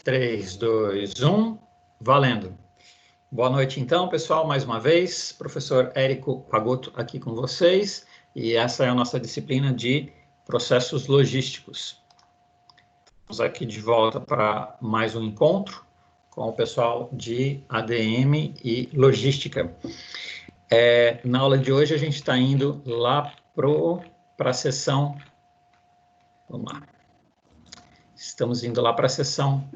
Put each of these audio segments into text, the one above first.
3, 2, 1, valendo. Boa noite, então, pessoal, mais uma vez. Professor Érico Pagotto aqui com vocês, e essa é a nossa disciplina de processos logísticos. Estamos aqui de volta para mais um encontro com o pessoal de ADM e logística. Na aula de hoje, a gente está indo lá para a sessão... Vamos lá. Estamos indo lá para a sessão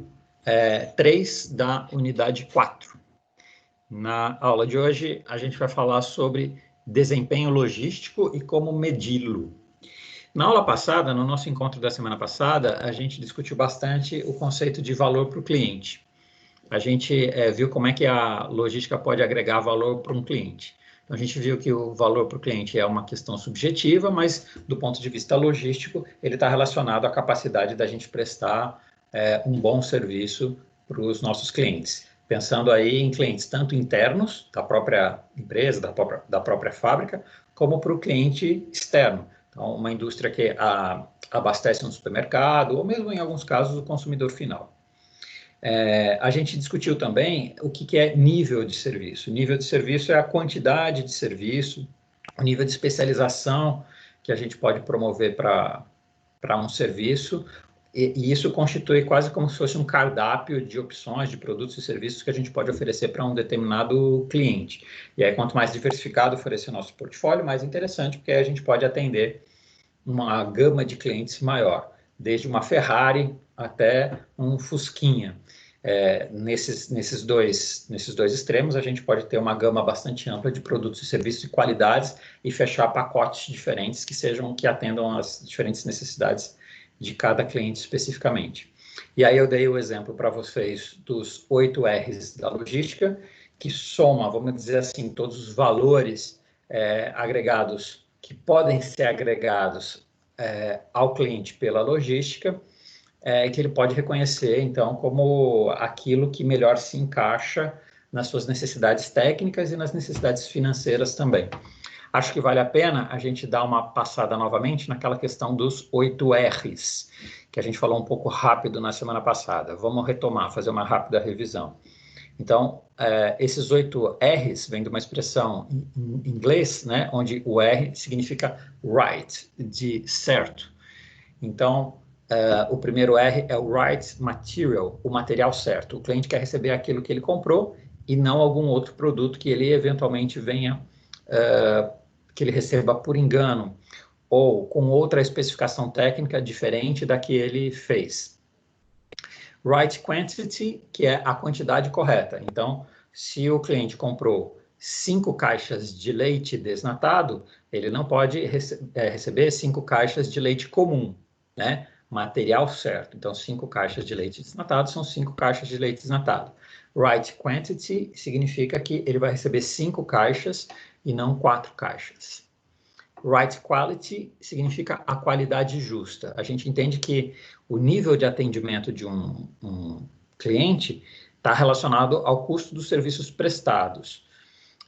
3 da unidade 4. Na aula de hoje, a gente vai falar sobre desempenho logístico e como medi-lo. Na aula passada, no nosso encontro da semana passada, a gente discutiu bastante o conceito de valor para o cliente. A gente viu como é que a logística pode agregar valor para um cliente. Então, a gente viu que o valor para o cliente é uma questão subjetiva, mas do ponto de vista logístico, ele está relacionado à capacidade da gente prestar um bom serviço para os nossos clientes. Pensando aí em clientes tanto internos, da própria empresa, da própria fábrica, como para o cliente externo. Então, uma indústria que abastece um supermercado, ou mesmo em alguns casos o consumidor final. A gente discutiu também o que é nível de serviço. Nível de serviço é a quantidade de serviço, o nível de especialização que a gente pode promover para um serviço, e isso constitui quase como se fosse um cardápio de opções de produtos e serviços que a gente pode oferecer para um determinado cliente. E aí, quanto mais diversificado for esse nosso portfólio, mais interessante, porque aí a gente pode atender uma gama de clientes maior, desde uma Ferrari até um Fusquinha. Nesses dois extremos, a gente pode ter uma gama bastante ampla de produtos e serviços e qualidades e fechar pacotes diferentes que atendam às diferentes necessidades de cada cliente especificamente. E aí eu dei o exemplo para vocês dos 8 R's da logística, que soma, vamos dizer assim, todos os valores agregados que podem ser agregados ao cliente pela logística, que ele pode reconhecer, então, como aquilo que melhor se encaixa nas suas necessidades técnicas e nas necessidades financeiras também. Acho que vale a pena a gente dar uma passada novamente naquela questão dos 8 R's, que a gente falou um pouco rápido na semana passada. Vamos retomar, fazer uma rápida revisão. Então, esses 8 R's vêm de uma expressão em inglês, né, onde o R significa right, de certo. Então, o primeiro R é o right material, o material certo. O cliente quer receber aquilo que ele comprou e não algum outro produto que ele eventualmente venha, que ele receba por engano ou com outra especificação técnica diferente da que ele fez. Right quantity, que é a quantidade correta. Então, se o cliente comprou 5 caixas de leite desnatado, ele não pode receber 5 caixas de leite comum, né? Material certo. Então, 5 caixas de leite desnatado são 5 caixas de leite desnatado. Right quantity significa que ele vai receber 5 caixas e não 4 caixas. Right quality significa a qualidade justa. A gente entende que o nível de atendimento de um cliente está relacionado ao custo dos serviços prestados.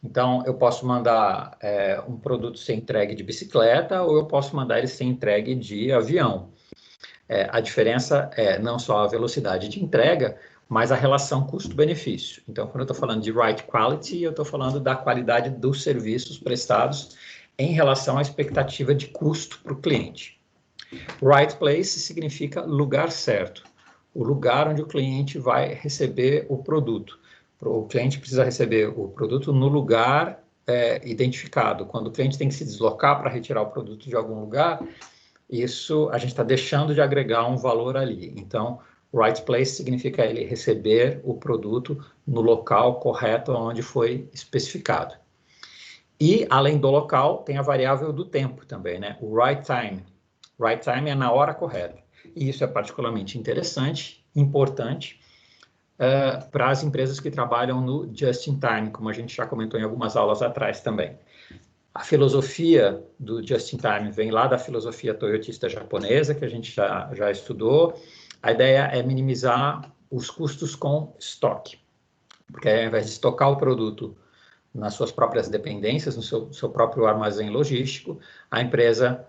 Então, eu posso mandar um produto ser entregue de bicicleta ou eu posso mandar ele ser entregue de avião. A diferença é não só a velocidade de entrega, mas a relação custo-benefício. Então, quando eu estou falando de right quality, eu estou falando da qualidade dos serviços prestados em relação à expectativa de custo para o cliente. Right place significa lugar certo, o lugar onde o cliente vai receber o produto. O cliente precisa receber o produto no lugar identificado. Quando o cliente tem que se deslocar para retirar o produto de algum lugar, isso a gente está deixando de agregar um valor ali. Então, right place significa ele receber o produto no local correto onde foi especificado. E, além do local, tem a variável do tempo também, né? O right time. Right time é na hora correta. E isso é particularmente interessante, importante, para as empresas que trabalham no just in time, como a gente já comentou em algumas aulas atrás também. A filosofia do just in time vem lá da filosofia toyotista japonesa, que a gente já estudou. A ideia é minimizar os custos com estoque, porque ao invés de estocar o produto nas suas próprias dependências, no seu próprio armazém logístico, a empresa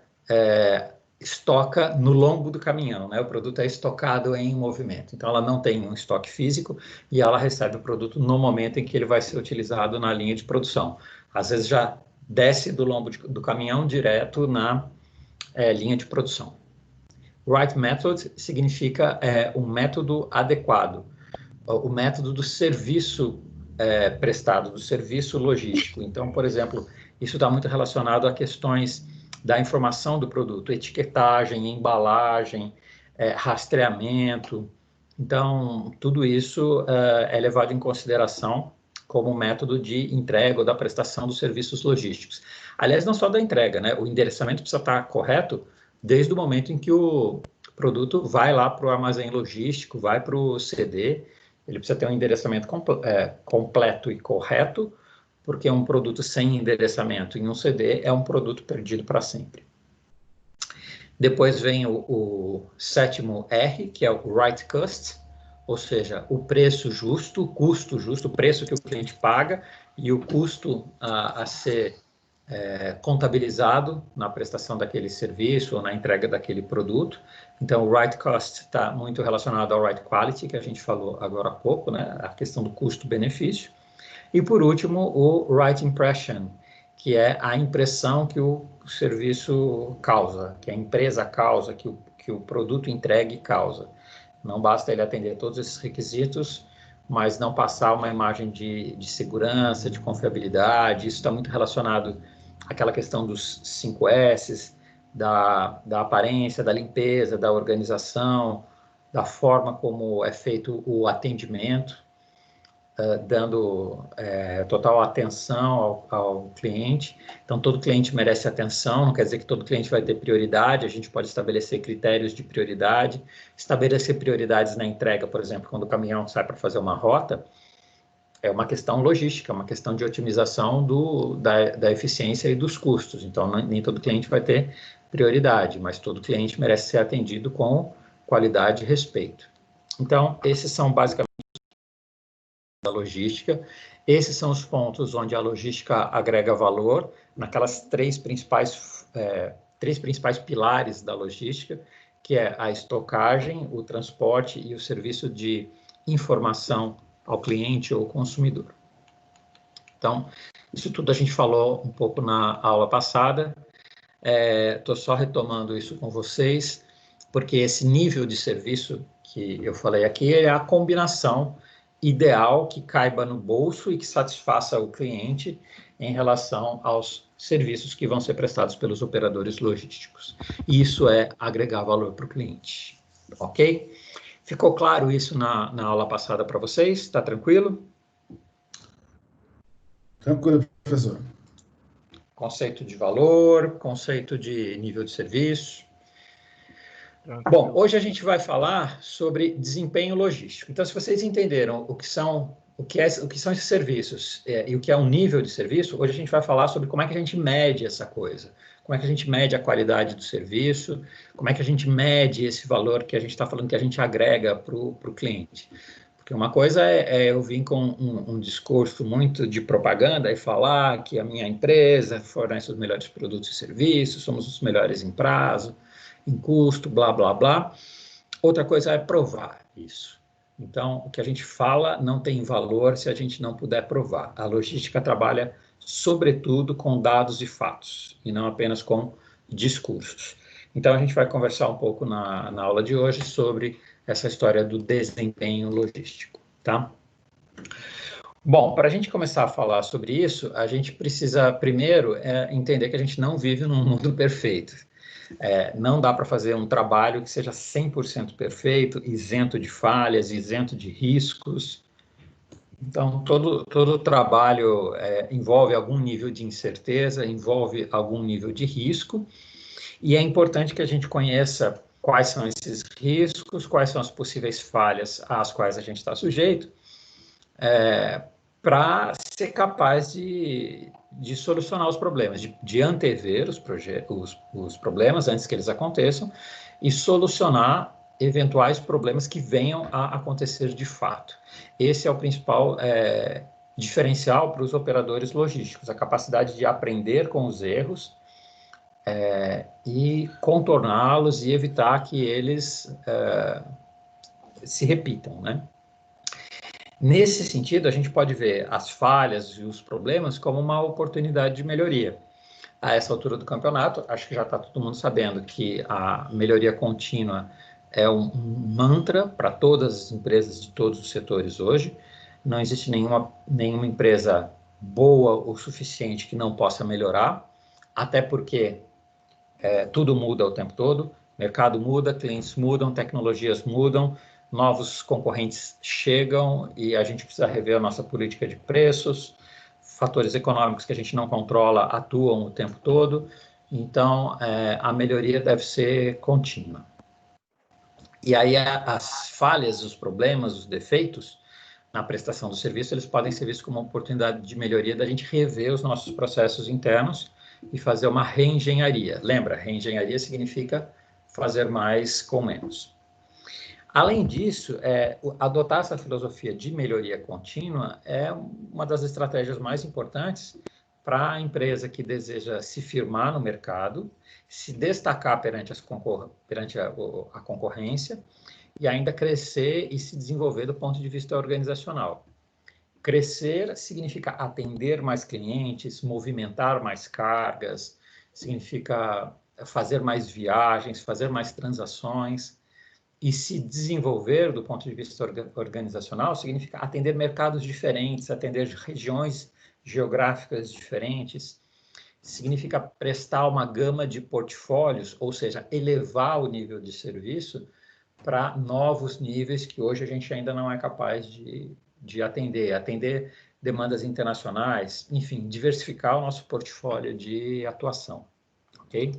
estoca no lombo do caminhão, né? O produto é estocado em movimento. Então, ela não tem um estoque físico e ela recebe o produto no momento em que ele vai ser utilizado na linha de produção. Às vezes já desce do lombo do caminhão direto na linha de produção. Right method significa um método adequado, o método do serviço prestado, do serviço logístico. Então, por exemplo, isso está muito relacionado a questões da informação do produto, etiquetagem, embalagem, rastreamento. Então, tudo isso é levado em consideração como método de entrega ou da prestação dos serviços logísticos. Aliás, não só da entrega, né? O endereçamento precisa estar correto desde o momento em que o produto vai lá para o armazém logístico, vai para o CD, ele precisa ter um endereçamento completo e correto, porque um produto sem endereçamento em um CD é um produto perdido para sempre. Depois vem o sétimo R, que é o Right Cost, ou seja, o preço justo, o custo justo, o preço que o cliente paga e o custo a ser contabilizado na prestação daquele serviço ou na entrega daquele produto. Então, o right cost está muito relacionado ao right quality, que a gente falou agora há pouco, né? A questão do custo-benefício. E, por último, o right impression, que é a impressão que o serviço causa, que a empresa causa, que o produto entregue causa. Não basta ele atender todos esses requisitos, mas não passar uma imagem de segurança, de confiabilidade. Isso está muito relacionado àquela questão dos 5 S's, da aparência, da limpeza, da organização, da forma como é feito o atendimento, dando total atenção ao cliente. Então, todo cliente merece atenção, não quer dizer que todo cliente vai ter prioridade, a gente pode estabelecer critérios de prioridade, estabelecer prioridades na entrega, por exemplo, quando o caminhão sai para fazer uma rota, é uma questão logística, uma questão de otimização da eficiência e dos custos. Então, nem todo cliente vai ter prioridade, mas todo cliente merece ser atendido com qualidade e respeito. Então, esses são basicamente da logística. Esses são os pontos onde a logística agrega valor, naquelas três principais pilares da logística, que é a estocagem, o transporte e o serviço de informação ao cliente ou consumidor. Então, isso tudo a gente falou um pouco na aula passada. Estou só retomando isso com vocês, porque esse nível de serviço que eu falei aqui é a combinação ideal que caiba no bolso e que satisfaça o cliente em relação aos serviços que vão ser prestados pelos operadores logísticos. E isso é agregar valor para o cliente, ok? Ficou claro isso na aula passada para vocês? Está tranquilo? Tranquilo, professor. Conceito de valor, conceito de nível de serviço. Tranquilo. Bom, hoje a gente vai falar sobre desempenho logístico. Então, se vocês entenderam o que são esses serviços e o que é um nível de serviço, hoje a gente vai falar sobre como é que a gente mede essa coisa, como é que a gente mede a qualidade do serviço, como é que a gente mede esse valor que a gente está falando que a gente agrega para o cliente. Porque uma coisa é eu vir com um discurso muito de propaganda e falar que a minha empresa fornece os melhores produtos e serviços, somos os melhores em prazo, em custo, blá, blá, blá. Outra coisa é provar isso. Então, o que a gente fala não tem valor se a gente não puder provar. A logística trabalha, sobretudo, com dados e fatos, e não apenas com discursos. Então, a gente vai conversar um pouco na aula de hoje sobre essa história do desempenho logístico, tá? Bom, para a gente começar a falar sobre isso, a gente precisa, primeiro, entender que a gente não vive num mundo perfeito. Não dá para fazer um trabalho que seja 100% perfeito, isento de falhas, isento de riscos. Então, todo trabalho envolve algum nível de incerteza, envolve algum nível de risco, e é importante que a gente conheça quais são esses riscos, quais são as possíveis falhas às quais a gente está sujeito, para ser capaz de solucionar os problemas, de antever os problemas antes que eles aconteçam e solucionar eventuais problemas que venham a acontecer de fato. Esse é o principal diferencial para os operadores logísticos, a capacidade de aprender com os erros, e contorná-los e evitar que eles se repitam, né? Nesse sentido, a gente pode ver as falhas e os problemas como uma oportunidade de melhoria. A essa altura do campeonato, acho que já está todo mundo sabendo que a melhoria contínua é um mantra para todas as empresas de todos os setores hoje. Não existe nenhuma empresa boa o suficiente que não possa melhorar, até porque tudo muda o tempo todo, mercado muda, clientes mudam, tecnologias mudam, novos concorrentes chegam e a gente precisa rever a nossa política de preços, fatores econômicos que a gente não controla atuam o tempo todo, então a melhoria deve ser contínua. E aí as falhas, os problemas, os defeitos na prestação do serviço, eles podem ser vistos como uma oportunidade de melhoria da gente rever os nossos processos internos e fazer uma reengenharia. Lembra, reengenharia significa fazer mais com menos. Além disso, adotar essa filosofia de melhoria contínua é uma das estratégias mais importantes para a empresa que deseja se firmar no mercado, se destacar perante a concorrência e ainda crescer e se desenvolver do ponto de vista organizacional. Crescer significa atender mais clientes, movimentar mais cargas, significa fazer mais viagens, fazer mais transações. E se desenvolver do ponto de vista organizacional significa atender mercados diferentes, atender regiões geográficas diferentes, significa prestar uma gama de portfólios, ou seja, elevar o nível de serviço para novos níveis que hoje a gente ainda não é capaz de atender demandas internacionais, enfim, diversificar o nosso portfólio de atuação, ok?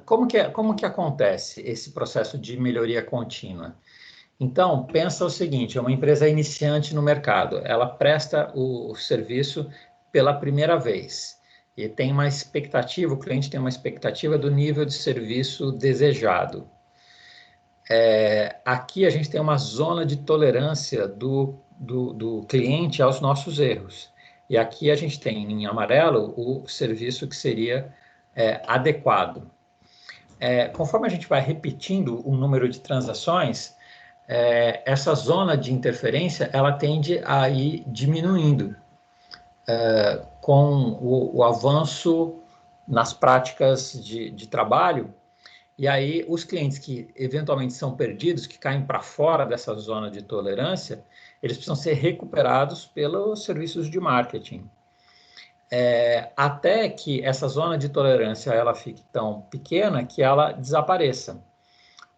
Como que acontece esse processo de melhoria contínua? Então, pensa o seguinte, é uma empresa iniciante no mercado, ela presta o serviço pela primeira vez e tem uma expectativa, o cliente tem uma expectativa do nível de serviço desejado. Aqui a gente tem uma zona de tolerância do cliente aos nossos erros. E aqui a gente tem em amarelo o serviço que seria adequado. Conforme a gente vai repetindo o número de transações, essa zona de interferência ela tende a ir diminuindo com o avanço nas práticas de trabalho. E aí, os clientes que eventualmente são perdidos, que caem para fora dessa zona de tolerância, eles precisam ser recuperados pelos serviços de marketing. Até que essa zona de tolerância ela fique tão pequena que ela desapareça.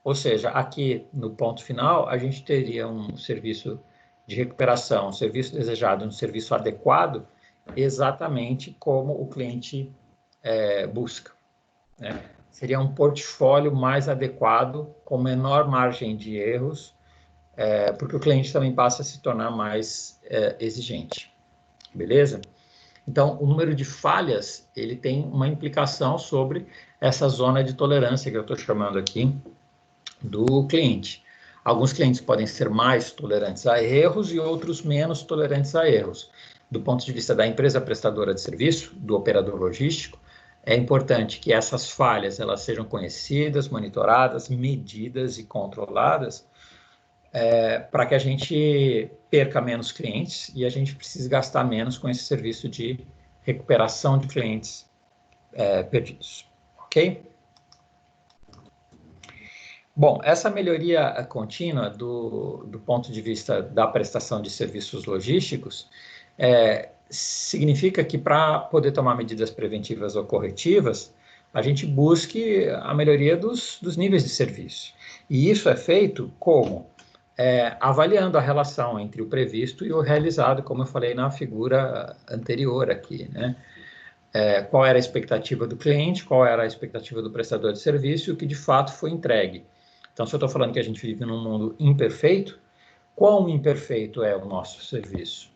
Ou seja, aqui no ponto final, a gente teria um serviço de recuperação, um serviço desejado, um serviço adequado, exatamente como o cliente busca, né? Seria um portfólio mais adequado, com menor margem de erros, porque o cliente também passa a se tornar mais exigente, beleza? Então, o número de falhas, ele tem uma implicação sobre essa zona de tolerância que eu estou chamando aqui do cliente. Alguns clientes podem ser mais tolerantes a erros e outros menos tolerantes a erros. Do ponto de vista da empresa prestadora de serviço, do operador logístico, é importante que essas falhas elas sejam conhecidas, monitoradas, medidas e controladas para que a gente perca menos clientes e a gente precise gastar menos com esse serviço de recuperação de clientes perdidos, ok? Bom, essa melhoria contínua do ponto de vista da prestação de serviços logísticos significa que para poder tomar medidas preventivas ou corretivas, a gente busque a melhoria dos níveis de serviço. E isso é feito como? Avaliando a relação entre o previsto e o realizado, como eu falei na figura anterior aqui, né? Qual era a expectativa do cliente, qual era a expectativa do prestador de serviço e o que de fato foi entregue. Então, se eu estou falando que a gente vive num mundo imperfeito, quão imperfeito é o nosso serviço?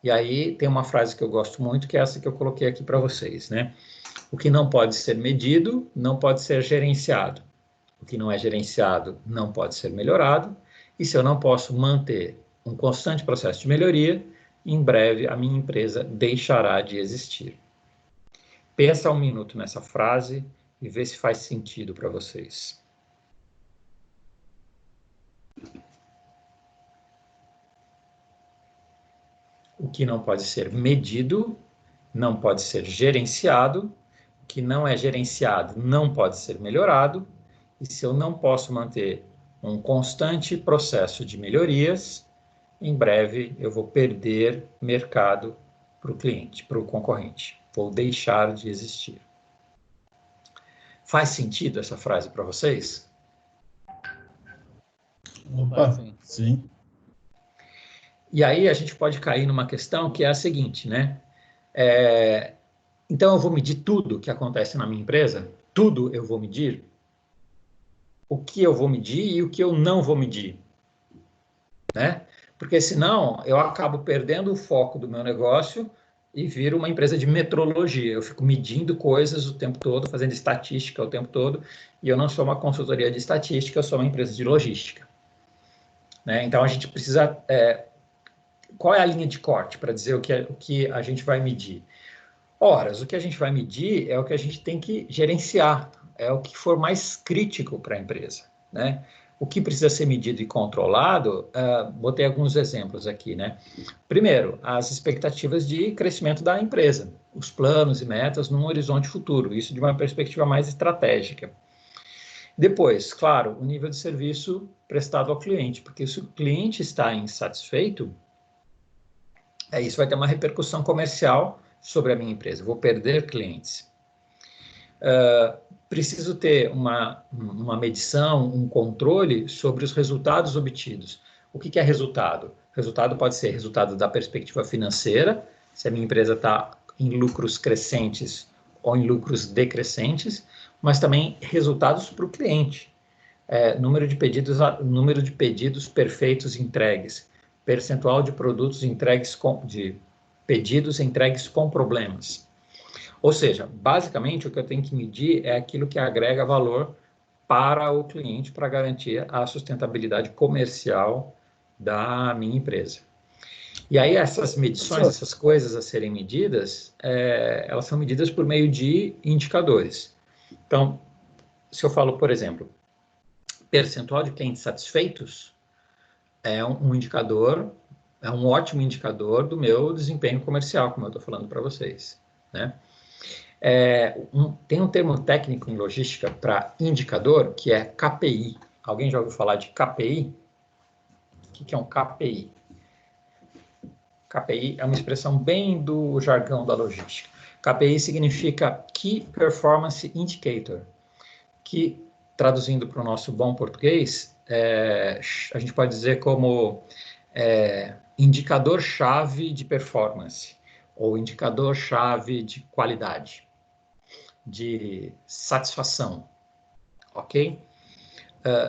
E aí tem uma frase que eu gosto muito, que é essa que eu coloquei aqui para vocês, né? O que não pode ser medido, não pode ser gerenciado. O que não é gerenciado, não pode ser melhorado. E se eu não posso manter um constante processo de melhoria, em breve a minha empresa deixará de existir. Pensa um minuto nessa frase e vê se faz sentido para vocês. O que não pode ser medido, não pode ser gerenciado, o que não é gerenciado não pode ser melhorado, e se eu não posso manter um constante processo de melhorias, em breve eu vou perder mercado para o cliente, para o concorrente. Vou deixar de existir. Faz sentido essa frase para vocês? Opa, sim. E aí a gente pode cair numa questão que é a seguinte, né? Então eu vou medir tudo que acontece na minha empresa? Tudo eu vou medir? O que eu vou medir e o que eu não vou medir? Né? Porque senão eu acabo perdendo o foco do meu negócio e viro uma empresa de metrologia. Eu fico medindo coisas o tempo todo, fazendo estatística o tempo todo, e eu não sou uma consultoria de estatística, eu sou uma empresa de logística. Né? Então a gente precisa... qual é a linha de corte para dizer o que a gente vai medir? Horas, o que a gente vai medir é o que a gente tem que gerenciar, é o que for mais crítico para a empresa, né? O que precisa ser medido e controlado, botei alguns exemplos aqui, né? Primeiro, as expectativas de crescimento da empresa, os planos e metas num horizonte futuro, isso de uma perspectiva mais estratégica. Depois, claro, o nível de serviço prestado ao cliente, porque se o cliente está insatisfeito, isso vai ter uma repercussão comercial sobre a minha empresa, vou perder clientes. Preciso ter uma medição, um controle sobre os resultados obtidos. O que é resultado? Resultado pode ser resultado da perspectiva financeira, se a minha empresa está em lucros crescentes ou em lucros decrescentes, mas também resultados para o cliente. Número de pedidos perfeitos entregues, percentual de produtos entregues de pedidos entregues com problemas. Ou seja, basicamente o que eu tenho que medir é aquilo que agrega valor para o cliente para garantir a sustentabilidade comercial da minha empresa. E aí essas medições, essas coisas a serem medidas, elas são medidas por meio de indicadores. Então, se eu falo, por exemplo, percentual de clientes satisfeitos, é um indicador, é um ótimo indicador do meu desempenho comercial, como eu estou falando para vocês, né? Tem um termo técnico em logística para indicador, que é KPI. Alguém já ouviu falar de KPI? O que é um KPI? KPI é uma expressão bem do jargão da logística. KPI significa Key Performance Indicator, que, traduzindo para o nosso bom português, a gente pode dizer como indicador-chave de performance, ou indicador-chave de qualidade, de satisfação, ok?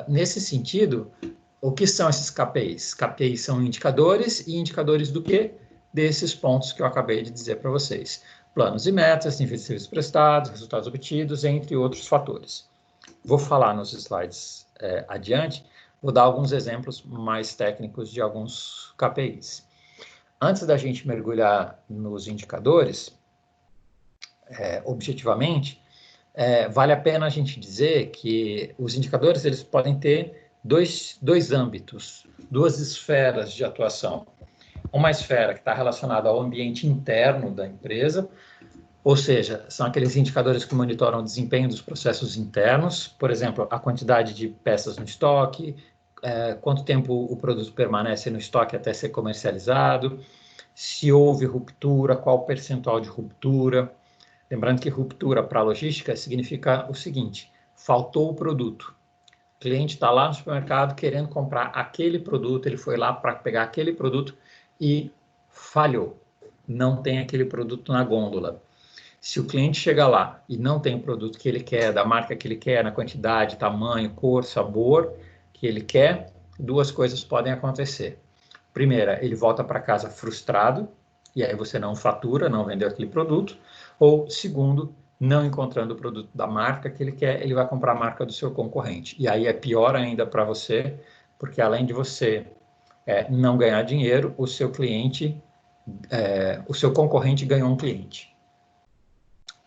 Nesse sentido, o que são esses KPIs? KPIs são indicadores, e indicadores do quê? Desses pontos que eu acabei de dizer para vocês. Planos e metas, níveis de serviços prestados, resultados obtidos, entre outros fatores. Vou falar nos slides adiante, vou dar alguns exemplos mais técnicos de alguns KPIs. Antes da gente mergulhar nos indicadores, objetivamente, vale a pena a gente dizer que os indicadores eles podem ter dois âmbitos, duas esferas de atuação. Uma esfera que está relacionada ao ambiente interno da empresa, ou seja, são aqueles indicadores que monitoram o desempenho dos processos internos, por exemplo, a quantidade de peças no estoque, quanto tempo o produto permanece no estoque até ser comercializado, se houve ruptura, qual o percentual de ruptura. Lembrando que ruptura para a logística significa o seguinte: faltou o produto. O cliente está lá no supermercado querendo comprar aquele produto, ele foi lá para pegar aquele produto e falhou. Não tem aquele produto na gôndola. Se o cliente chega lá e não tem o produto que ele quer, da marca que ele quer, na quantidade, tamanho, cor, sabor que ele quer, duas coisas podem acontecer. Primeira, ele volta para casa frustrado, e aí você não fatura, não vendeu aquele produto. Ou, segundo, não encontrando o produto da marca que ele quer, ele vai comprar a marca do seu concorrente. E aí é pior ainda para você, porque além de você não ganhar dinheiro, o seu cliente, o seu concorrente ganhou um cliente.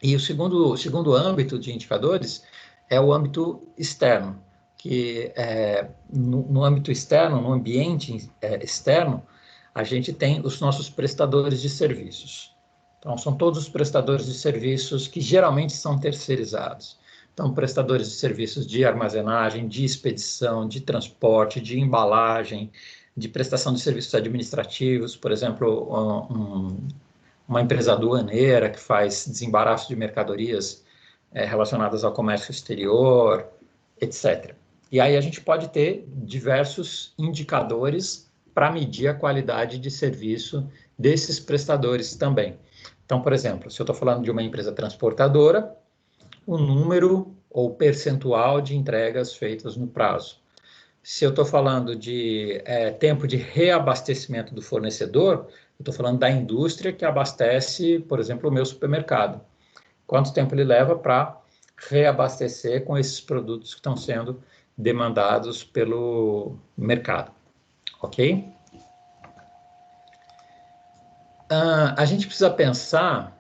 E o segundo âmbito de indicadores é o âmbito externo, que no âmbito externo, no ambiente externo, a gente tem os nossos prestadores de serviços. Então, são todos os prestadores de serviços que geralmente são terceirizados. Então, prestadores de serviços de armazenagem, de expedição, de transporte, de embalagem, de prestação de serviços administrativos, por exemplo, uma empresa aduaneira que faz desembaraço de mercadorias relacionadas ao comércio exterior, etc. E aí a gente pode ter diversos indicadores para medir a qualidade de serviço desses prestadores também. Então, por exemplo, se eu estou falando de uma empresa transportadora, o número ou percentual de entregas feitas no prazo. Se eu estou falando de tempo de reabastecimento do fornecedor, eu estou falando da indústria que abastece, por exemplo, o meu supermercado. Quanto tempo ele leva para reabastecer com esses produtos que estão sendo demandados pelo mercado, ok? A gente precisa pensar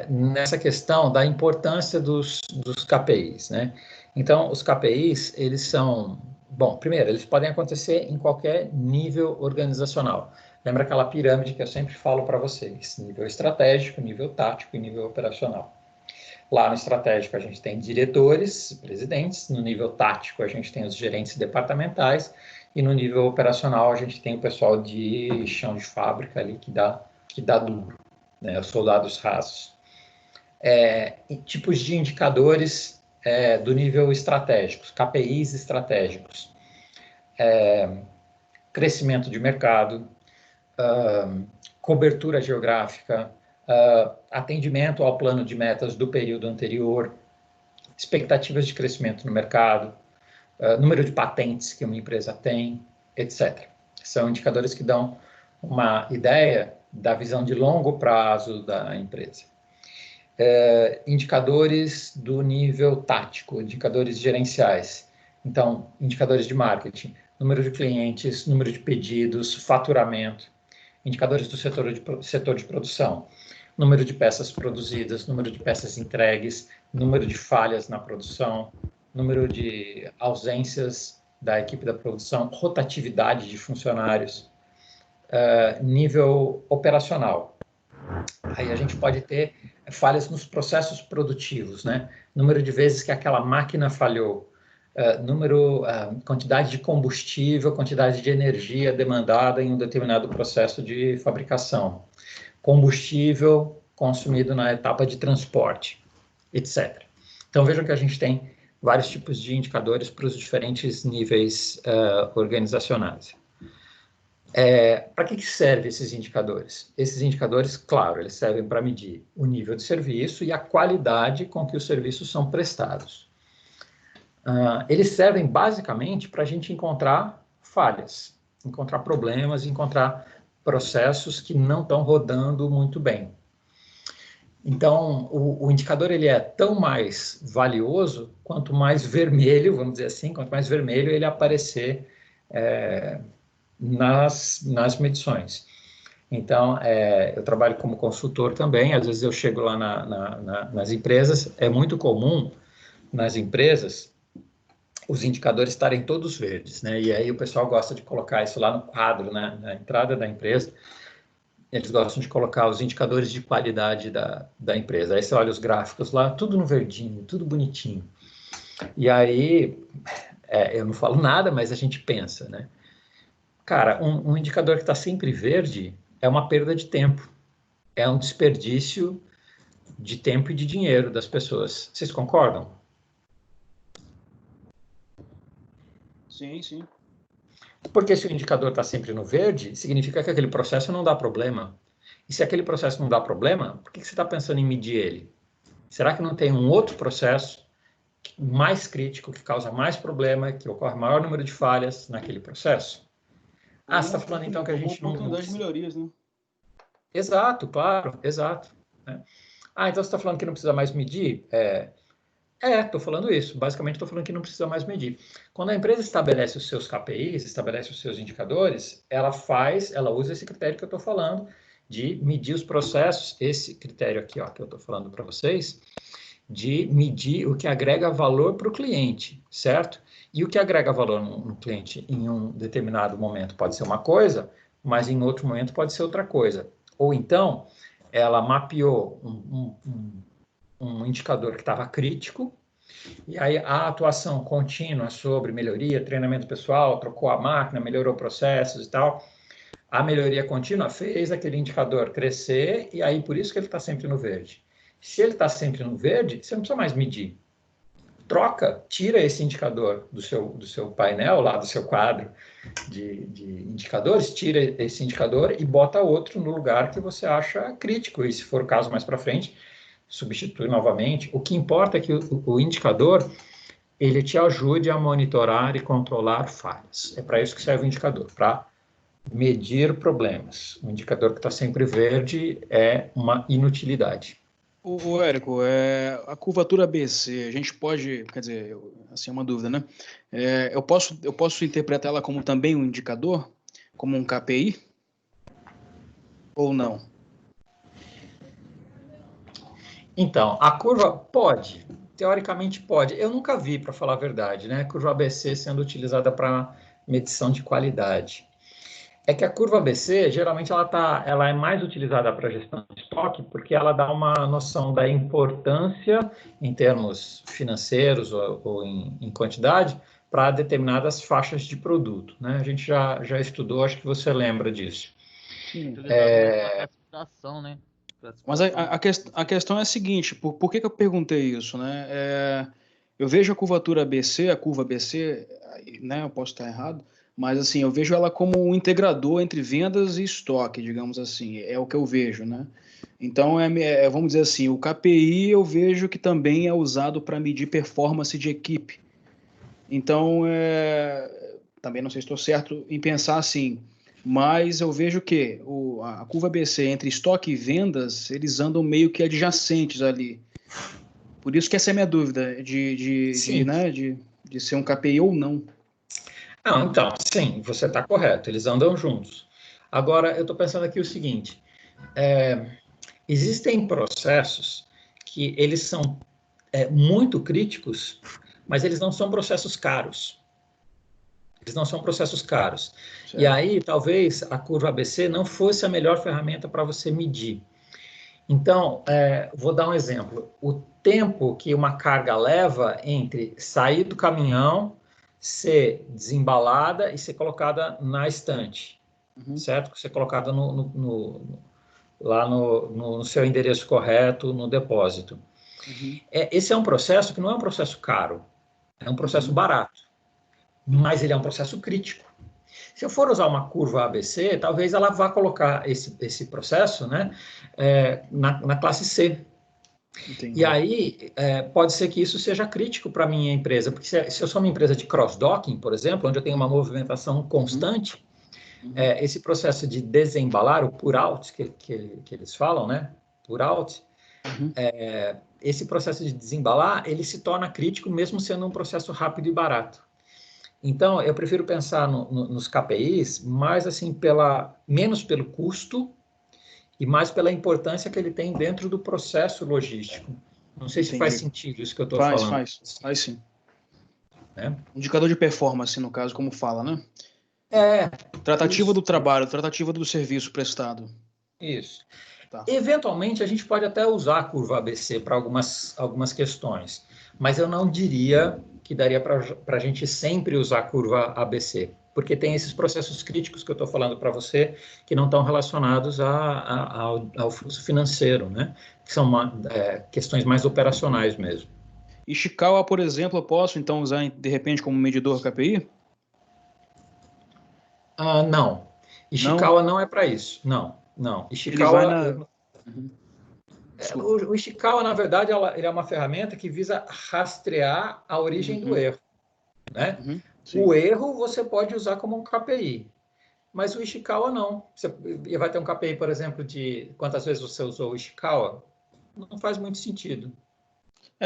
nessa questão da importância dos KPIs, né? Então, os KPIs, eles são... Bom, primeiro, eles podem acontecer em qualquer nível organizacional. Lembra aquela pirâmide que eu sempre falo para vocês? Nível estratégico, nível tático e nível operacional. Lá no estratégico a gente tem diretores, presidentes, no nível tático a gente tem os gerentes departamentais e no nível operacional a gente tem o pessoal de chão de fábrica ali que dá duro, né, os soldados rasos. Tipos de indicadores do nível estratégico, KPIs estratégicos. Crescimento de mercado, cobertura geográfica, atendimento ao plano de metas do período anterior, expectativas de crescimento no mercado, número de patentes que uma empresa tem, etc. São indicadores que dão uma ideia da visão de longo prazo da empresa. Indicadores do nível tático, indicadores gerenciais. Então, indicadores de marketing, número de clientes, número de pedidos, faturamento. Indicadores do setor de produção, número de peças produzidas, número de peças entregues, número de falhas na produção, número de ausências da equipe da produção, rotatividade de funcionários, nível operacional. Aí a gente pode ter falhas nos processos produtivos, né? Número de vezes que aquela máquina falhou, quantidade de combustível, quantidade de energia demandada em um determinado processo de fabricação, combustível consumido na etapa de transporte, etc. Então vejam que a gente tem vários tipos de indicadores para os diferentes níveis organizacionais. Para que servem esses indicadores? Esses indicadores, claro, eles servem para medir o nível de serviço e a qualidade com que os serviços são prestados. Eles servem basicamente para a gente encontrar falhas, encontrar problemas, encontrar processos que não estão rodando muito bem. Então, o indicador ele é tão mais valioso quanto mais vermelho, vamos dizer assim, quanto mais vermelho ele aparecer nas medições. Então, eu trabalho como consultor também, às vezes eu chego lá nas empresas, é muito comum nas empresas os indicadores estarem todos verdes, né? E aí o pessoal gosta de colocar isso lá no quadro, né? Na entrada da empresa, eles gostam de colocar os indicadores de qualidade da empresa. Aí você olha os gráficos lá, tudo no verdinho, tudo bonitinho. E aí, eu não falo nada, mas a gente pensa, né? Cara, um indicador que está sempre verde é uma perda de tempo, é um desperdício de tempo e de dinheiro das pessoas. Vocês concordam? Sim, sim. Porque se o indicador está sempre no verde, significa que aquele processo não dá problema. E se aquele processo não dá problema, por que você está pensando em medir ele? Será que não tem um outro processo mais crítico, que causa mais problema, que ocorre maior número de falhas naquele processo? Você está falando então que a gente não... oportunidade de melhorias, né? Exato, claro, exato. Né? Então você está falando que não precisa mais medir? Estou falando isso. Basicamente, estou falando que não precisa mais medir. Quando a empresa estabelece os seus KPIs, estabelece os seus indicadores, ela usa esse critério que eu estou falando de medir os processos, esse critério aqui, ó, que eu estou falando para vocês, de medir o que agrega valor para o cliente, certo? E o que agrega valor no cliente em um determinado momento pode ser uma coisa, mas em outro momento pode ser outra coisa. Ou então, ela mapeou um indicador que estava crítico, e aí a atuação contínua sobre melhoria, treinamento pessoal, trocou a máquina, melhorou processos e tal. A melhoria contínua fez aquele indicador crescer, e aí por isso que ele está sempre no verde. Se ele está sempre no verde, você não precisa mais medir. Troca, tira esse indicador do seu painel, lá do seu quadro de indicadores, tira esse indicador e bota outro no lugar que você acha crítico. E se for o caso mais para frente, substitui novamente. O que importa é que o indicador, ele te ajude a monitorar e controlar falhas. É para isso que serve o indicador, para medir problemas. O indicador que está sempre verde é uma inutilidade. O Érico, a curvatura ABC, a gente pode, quer dizer, assim, é uma dúvida, né? Eu posso interpretar ela como também um indicador, como um KPI? Ou não? Então, a curva pode, teoricamente pode. Eu nunca vi, para falar a verdade, né, curva ABC sendo utilizada para medição de qualidade. É que a curva ABC, geralmente, ela é mais utilizada para gestão de estoque, porque ela dá uma noção da importância, em termos financeiros ou em quantidade, para determinadas faixas de produto, né? A gente já estudou, acho que você lembra disso. Sim. Classificação, né? Mas a questão é a seguinte, por que eu perguntei isso, né? Eu vejo a curvatura ABC, a curva ABC, né? Eu posso estar errado, mas assim, eu vejo ela como um integrador entre vendas e estoque, digamos assim, é o que eu vejo, né? Então, vamos dizer assim, o KPI eu vejo que também é usado para medir performance de equipe. Então, também não sei se estou certo em pensar assim, mas eu vejo que a curva ABC entre estoque e vendas, eles andam meio que adjacentes ali. Por isso que essa é a minha dúvida, de ser um KPI ou não. Não, então, sim, você está correto, eles andam juntos. Agora, eu estou pensando aqui o seguinte, existem processos que eles são muito críticos, mas eles não são processos caros. Eles não são processos caros. Certo. E aí, talvez, a curva ABC não fosse a melhor ferramenta para você medir. Então, vou dar um exemplo. O tempo que uma carga leva entre sair do caminhão, ser desembalada e ser colocada na estante, certo? Ser colocada lá no seu endereço correto, no depósito. Esse é um processo que não é um processo caro, é um processo barato, mas ele é um processo crítico. Se eu for usar uma curva ABC, talvez ela vá colocar esse processo, né, na classe C. Entendi. E aí, pode ser que isso seja crítico para a minha empresa, porque se eu sou uma empresa de cross-docking, por exemplo, onde eu tenho uma movimentação constante, esse processo de desembalar, o pour-out, que eles falam, né, pour-out, esse processo de desembalar, ele se torna crítico mesmo sendo um processo rápido e barato. Então, eu prefiro pensar nos KPIs mais assim menos pelo custo e mais pela importância que ele tem dentro do processo logístico. Não sei se faz sentido isso que eu estou falando. Faz sim. Indicador de performance, no caso, como fala, né? Tratativa isso. Do trabalho, tratativa do serviço prestado. Isso. Tá. Eventualmente, a gente pode até usar a curva ABC para algumas questões, mas eu não diria que daria para a gente sempre usar a curva ABC, porque tem esses processos críticos que eu estou falando para você, que não estão relacionados ao fluxo financeiro, né? Que são questões mais operacionais mesmo. Ishikawa, por exemplo, eu posso então usar de repente como medidor KPI? Não. Ishikawa não é para isso. Não. Ishikawa... O Ishikawa, na verdade, ele é uma ferramenta que visa rastrear a origem do erro, né? O erro você pode usar como um KPI, mas o Ishikawa não. Você vai ter um KPI, por exemplo, de quantas vezes você usou o Ishikawa? Não faz muito sentido.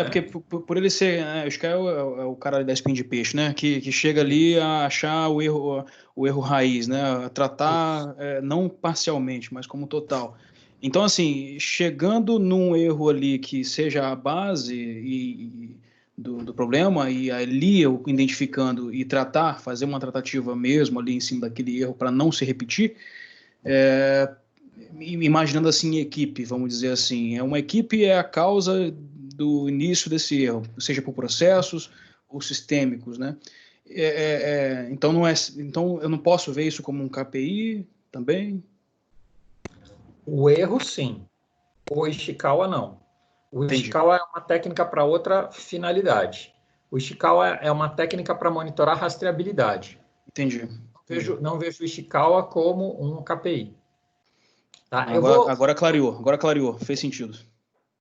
Porque por ele ser, né, o Scal é o cara da espinha de peixe, né, que chega ali a achar o erro raiz, né, a tratar não parcialmente, mas como total. Então, assim, chegando num erro ali que seja a base do problema, e ali eu identificando e tratar, fazer uma tratativa mesmo ali em cima daquele erro para não se repetir, imaginando assim equipe, vamos dizer assim, uma equipe é a causa do início desse erro, seja por processos ou sistêmicos, né? Então então eu não posso ver isso como um KPI também? O erro, sim. O Ishikawa, não. O Ishikawa é uma técnica para outra finalidade. O Ishikawa é uma técnica para monitorar rastreabilidade. Entendi. Não vejo o Ishikawa como um KPI. Tá? Agora clareou, fez sentido.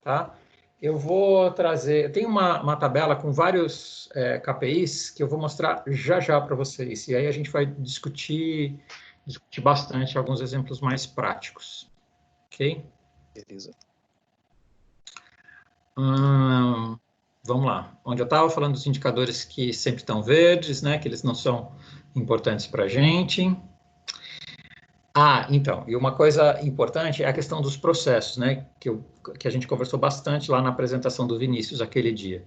Tá? Eu vou trazer... Tem uma tabela com vários KPIs que eu vou mostrar já para vocês. E aí a gente vai discutir bastante alguns exemplos mais práticos. Ok? Beleza. Vamos lá. Onde eu estava falando dos indicadores que sempre estão verdes, né? Que eles não são importantes para a gente. Então, e uma coisa importante é a questão dos processos, né? Que a gente conversou bastante lá na apresentação do Vinícius aquele dia.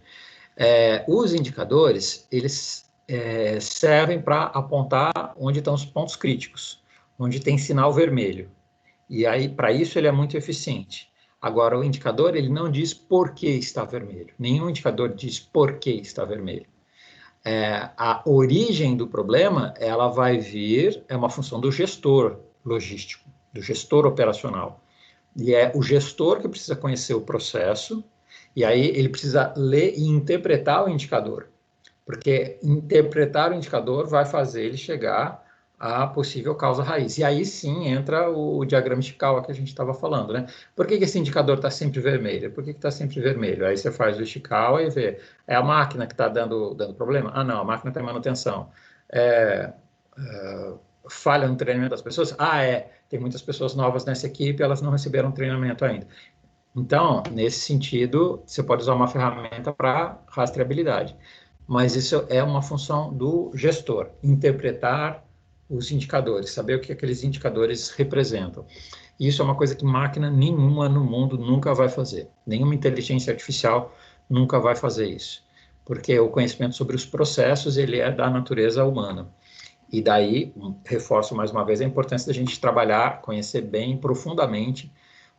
Os indicadores, eles servem para apontar onde estão os pontos críticos, onde tem sinal vermelho. E aí, para isso, ele é muito eficiente. Agora, o indicador, ele não diz por que está vermelho. Nenhum indicador diz por que está vermelho. A origem do problema, ela vai vir, é uma função do gestor logístico, do gestor operacional. E é o gestor que precisa conhecer o processo, e aí ele precisa ler e interpretar o indicador. Porque interpretar o indicador vai fazer ele chegar à possível causa raiz. E aí sim entra o diagrama Ishikawa que a gente estava falando, né? Por que esse indicador está sempre vermelho? Por que está sempre vermelho? Aí você faz o Ishikawa e vê, é a máquina que está dando problema? Não, a máquina está em manutenção. Falha no treinamento das pessoas? Tem muitas pessoas novas nessa equipe, elas não receberam treinamento ainda. Então, nesse sentido, você pode usar uma ferramenta para rastreabilidade. Mas isso é uma função do gestor, interpretar os indicadores, saber o que aqueles indicadores representam. Isso é uma coisa que máquina nenhuma no mundo nunca vai fazer. Nenhuma inteligência artificial nunca vai fazer isso. Porque o conhecimento sobre os processos, ele é da natureza humana. E daí, reforço mais uma vez a importância da gente trabalhar, conhecer bem, profundamente,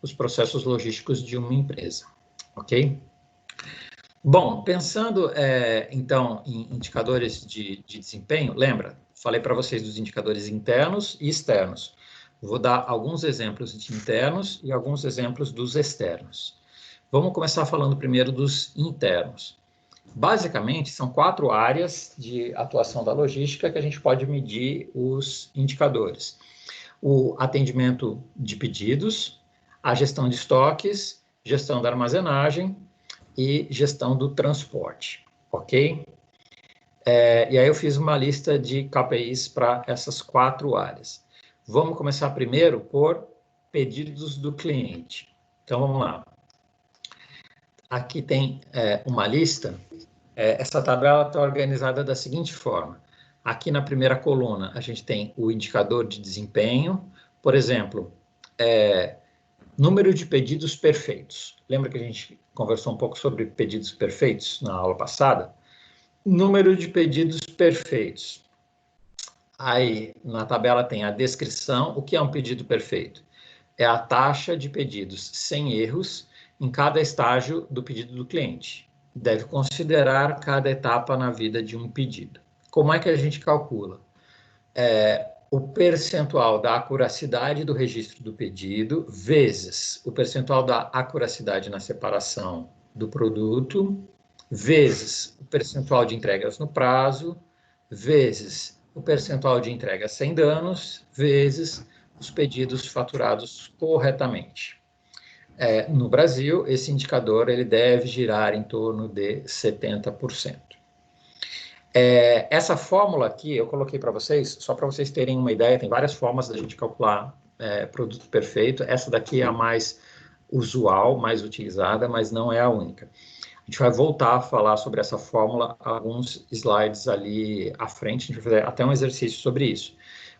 os processos logísticos de uma empresa. Ok? Bom, pensando, então, em indicadores de desempenho, lembra, falei para vocês dos indicadores internos e externos. Vou dar alguns exemplos de internos e alguns exemplos dos externos. Vamos começar falando primeiro dos internos. Basicamente, são 4 áreas de atuação da logística que a gente pode medir os indicadores. O atendimento de pedidos, a gestão de estoques, gestão da armazenagem e gestão do transporte, ok? E aí eu fiz uma lista de KPIs para essas 4 áreas. Vamos começar primeiro por pedidos do cliente. Então, vamos lá. Aqui tem uma lista. Essa tabela está organizada da seguinte forma. Aqui na primeira coluna, a gente tem o indicador de desempenho. Por exemplo, número de pedidos perfeitos. Lembra que a gente conversou um pouco sobre pedidos perfeitos na aula passada? Número de pedidos perfeitos. Aí, na tabela tem a descrição. O que é um pedido perfeito? É a taxa de pedidos sem erros em cada estágio do pedido do cliente. Deve considerar cada etapa na vida de um pedido. Como é que a gente calcula? O percentual da acuracidade do registro do pedido vezes o percentual da acuracidade na separação do produto, vezes o percentual de entregas no prazo, vezes o percentual de entregas sem danos, vezes os pedidos faturados corretamente. No Brasil, esse indicador ele deve girar em torno de 70%. Essa fórmula aqui eu coloquei para vocês, só para vocês terem uma ideia, tem várias formas da gente calcular produto perfeito. Essa daqui é a mais usual, mais utilizada, mas não é a única. gente vai voltar a falar sobre essa fórmula alguns slides ali à frente, a gente vai fazer até um exercício sobre isso.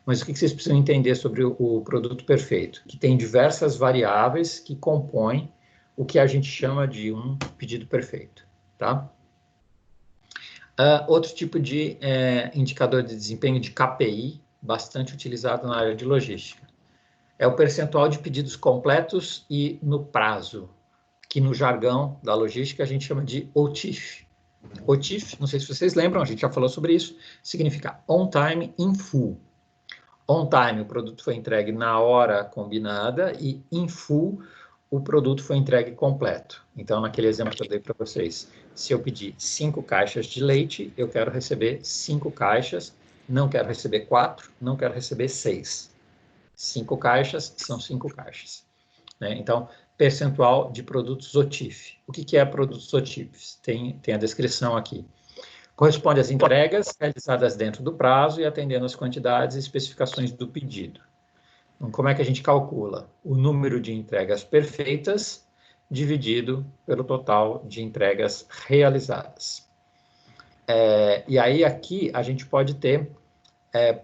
Mas o que vocês precisam entender sobre o produto perfeito? Que tem diversas variáveis que compõem o que a gente chama de um pedido perfeito, tá? Outro tipo de indicador de desempenho de KPI, bastante utilizado na área de logística, é o percentual de pedidos completos e no prazo, que no jargão da logística a gente chama de OTIF. OTIF, não sei se vocês lembram, a gente já falou sobre isso, significa On Time in Full. On time, o produto foi entregue na hora combinada, e in full, o produto foi entregue completo. Então, naquele exemplo que eu dei para vocês, se eu pedir 5 caixas de leite, eu quero receber 5 caixas, não quero receber 4, não quero receber 6. 5 caixas são 5 caixas, né? Então, percentual de produtos OTIF. O que é produtos OTIF? Tem a descrição aqui. Corresponde às entregas realizadas dentro do prazo e atendendo às quantidades e especificações do pedido. Então, como é que a gente calcula? O número de entregas perfeitas dividido pelo total de entregas realizadas. E aí, aqui, a gente pode ter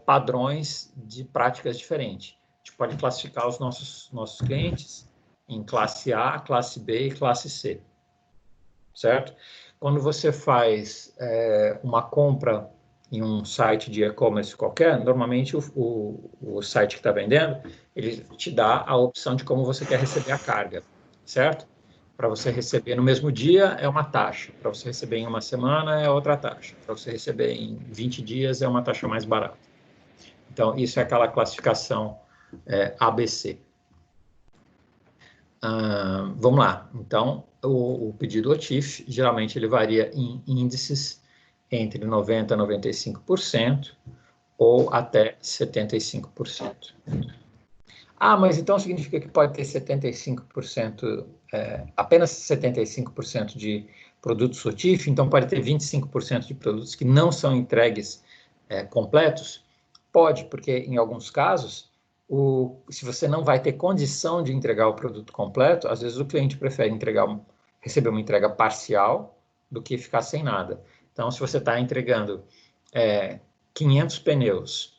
padrões de práticas diferentes. A gente pode classificar os nossos clientes em classe A, classe B e classe C, certo? Quando você faz uma compra em um site de e-commerce qualquer, normalmente o site que está vendendo, ele te dá a opção de como você quer receber a carga, certo? Para você receber no mesmo dia é uma taxa, para você receber em uma semana é outra taxa, para você receber em 20 dias é uma taxa mais barata. Então, isso é aquela classificação ABC. Vamos lá. Então, o pedido OTIF, geralmente, ele varia em índices entre 90% a 95% ou até 75%. Mas então significa que pode ter 75%, apenas 75% de produtos OTIF, então pode ter 25% de produtos que não são entregues completos? Pode, porque em alguns casos, se você não vai ter condição de entregar o produto completo, às vezes o cliente prefere receber uma entrega parcial do que ficar sem nada. Então, se você está entregando 500 pneus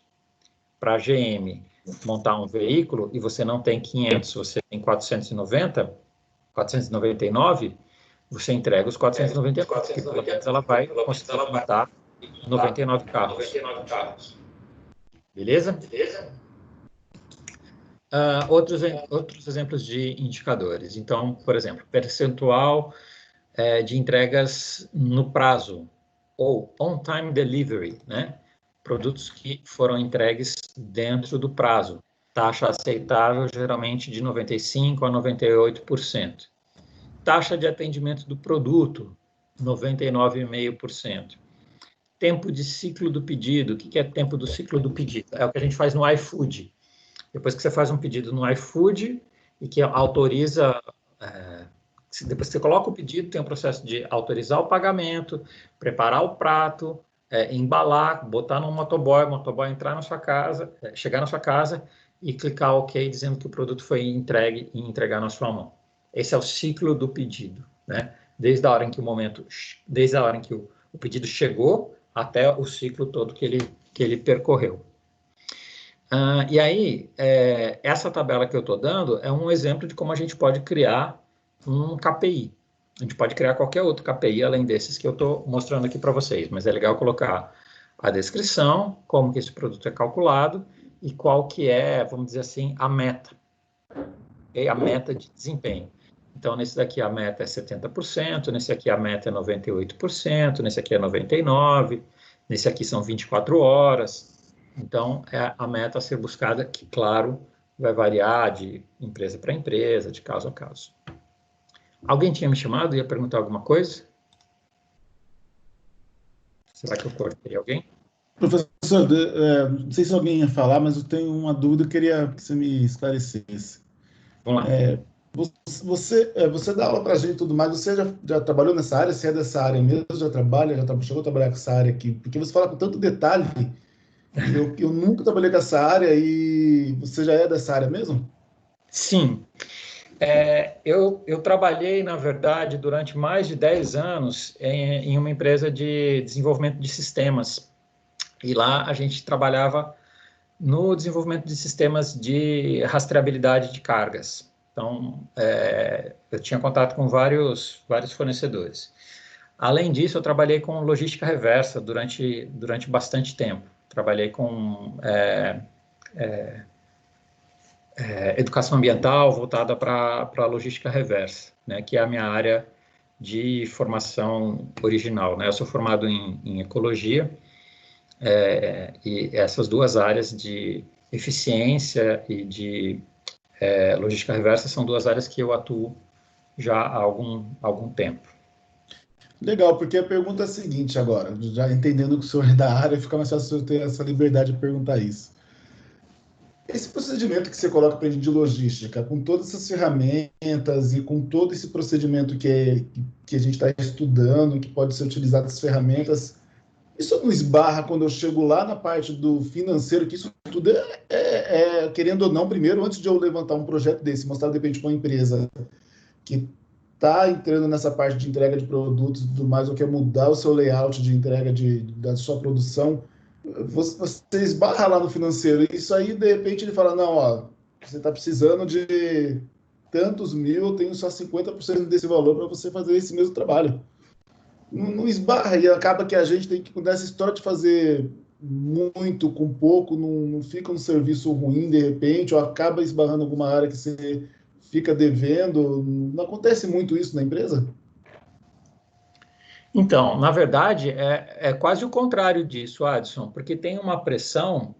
para a GM montar um veículo e você não tem 500, você tem 499, você entrega os 499, porque pelo menos ela vai conseguir montar 99 carros. Beleza? Outros exemplos de indicadores. Então, por exemplo, percentual de entregas no prazo, ou on-time delivery, né? Produtos que foram entregues dentro do prazo. Taxa aceitável, geralmente de 95% a 98%. Taxa de atendimento do produto, 99,5%. Tempo de ciclo do pedido. O que é tempo do ciclo do pedido? É o que a gente faz no iFood. Depois que você faz um pedido no iFood e que autoriza, depois que você coloca o pedido, tem o processo de autorizar o pagamento, preparar o prato, embalar, botar no motoboy, o motoboy entrar na sua casa, chegar na sua casa e clicar OK, dizendo que o produto foi entregue e entregar na sua mão. Esse é o ciclo do pedido, né? Desde a hora em que o pedido chegou até o ciclo todo que ele percorreu. E aí, essa tabela que eu estou dando é um exemplo de como a gente pode criar um KPI. A gente pode criar qualquer outro KPI, além desses que eu estou mostrando aqui para vocês, mas é legal colocar a descrição, como que esse produto é calculado e qual que é, vamos dizer assim, a meta. Okay? A meta de desempenho. Então, nesse daqui a meta é 70%, nesse aqui a meta é 98%, nesse aqui é 99%, nesse aqui são 24 horas. Então, é a meta a ser buscada, que, claro, vai variar de empresa para empresa, de caso a caso. Alguém tinha me chamado e ia perguntar alguma coisa? Será que eu cortei alguém? Professor, não sei se alguém ia falar, mas eu tenho uma dúvida, eu queria que você me esclarecesse. Vamos lá. Você dá aula para a gente e tudo mais, você já trabalhou nessa área? Você é dessa área mesmo? Chegou a trabalhar com essa área aqui? Porque você fala com tanto detalhe, eu nunca trabalhei com essa área e você já é dessa área mesmo? Sim. Eu trabalhei, na verdade, durante mais de 10 anos em uma empresa de desenvolvimento de sistemas. E lá a gente trabalhava no desenvolvimento de sistemas de rastreabilidade de cargas. Então, eu tinha contato com vários fornecedores. Além disso, eu trabalhei com logística reversa durante bastante tempo. Trabalhei com educação ambiental voltada para a logística reversa, né, que é a minha área de formação original, né? Eu sou formado em ecologia, e essas duas áreas de eficiência e de logística reversa são duas áreas que eu atuo já há algum tempo. Legal, porque a pergunta é a seguinte agora, já entendendo que o senhor é da área, fica mais fácil eu ter essa liberdade de perguntar isso. Esse procedimento que você coloca para a gente de logística, com todas essas ferramentas e com todo esse procedimento que a gente está estudando, que pode ser utilizado essas ferramentas, isso não esbarra quando eu chego lá na parte do financeiro, que isso tudo querendo ou não, primeiro, antes de eu levantar um projeto desse, mostrar de repente para uma empresa que está entrando nessa parte de entrega de produtos e tudo mais, ou quer mudar o seu layout de entrega da sua produção, você esbarra lá no financeiro. E isso aí, de repente, ele fala, não, ó, você está precisando de tantos mil, eu tenho só 50% desse valor para você fazer esse mesmo trabalho. Não esbarra, e acaba que a gente tem que, com essa história de fazer muito com pouco, não fica um serviço ruim de repente, ou acaba esbarrando em alguma área que você fica devendo. Não acontece muito isso na empresa? Então, na verdade, é quase o contrário disso, Adson, porque tem uma pressão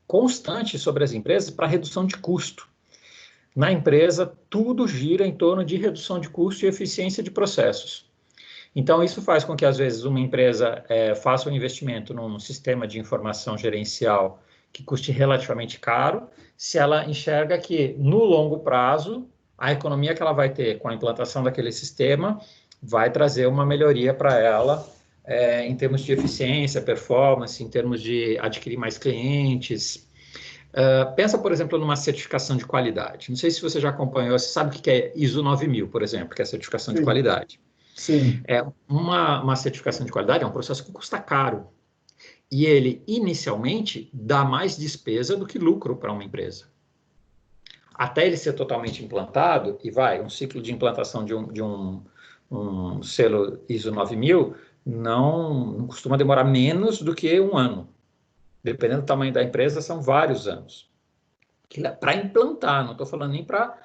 constante sobre as empresas para redução de custo. Na empresa, tudo gira em torno de redução de custo e eficiência de processos. Então, isso faz com que, às vezes, uma empresa faça um investimento num sistema de informação gerencial que custe relativamente caro, se ela enxerga que, no longo prazo, a economia que ela vai ter com a implantação daquele sistema vai trazer uma melhoria para ela em termos de eficiência, performance, em termos de adquirir mais clientes. Pensa, por exemplo, numa certificação de qualidade. Não sei se você já acompanhou, você sabe o que é ISO 9000, por exemplo, que é a certificação de qualidade. Sim. Uma certificação de qualidade é um processo que custa caro. E ele, inicialmente, dá mais despesa do que lucro para uma empresa. Até ele ser totalmente implantado, e um ciclo de implantação de um selo ISO 9000 não costuma demorar menos do que um ano. Dependendo do tamanho da empresa, são vários anos. Para implantar, não estou falando nem para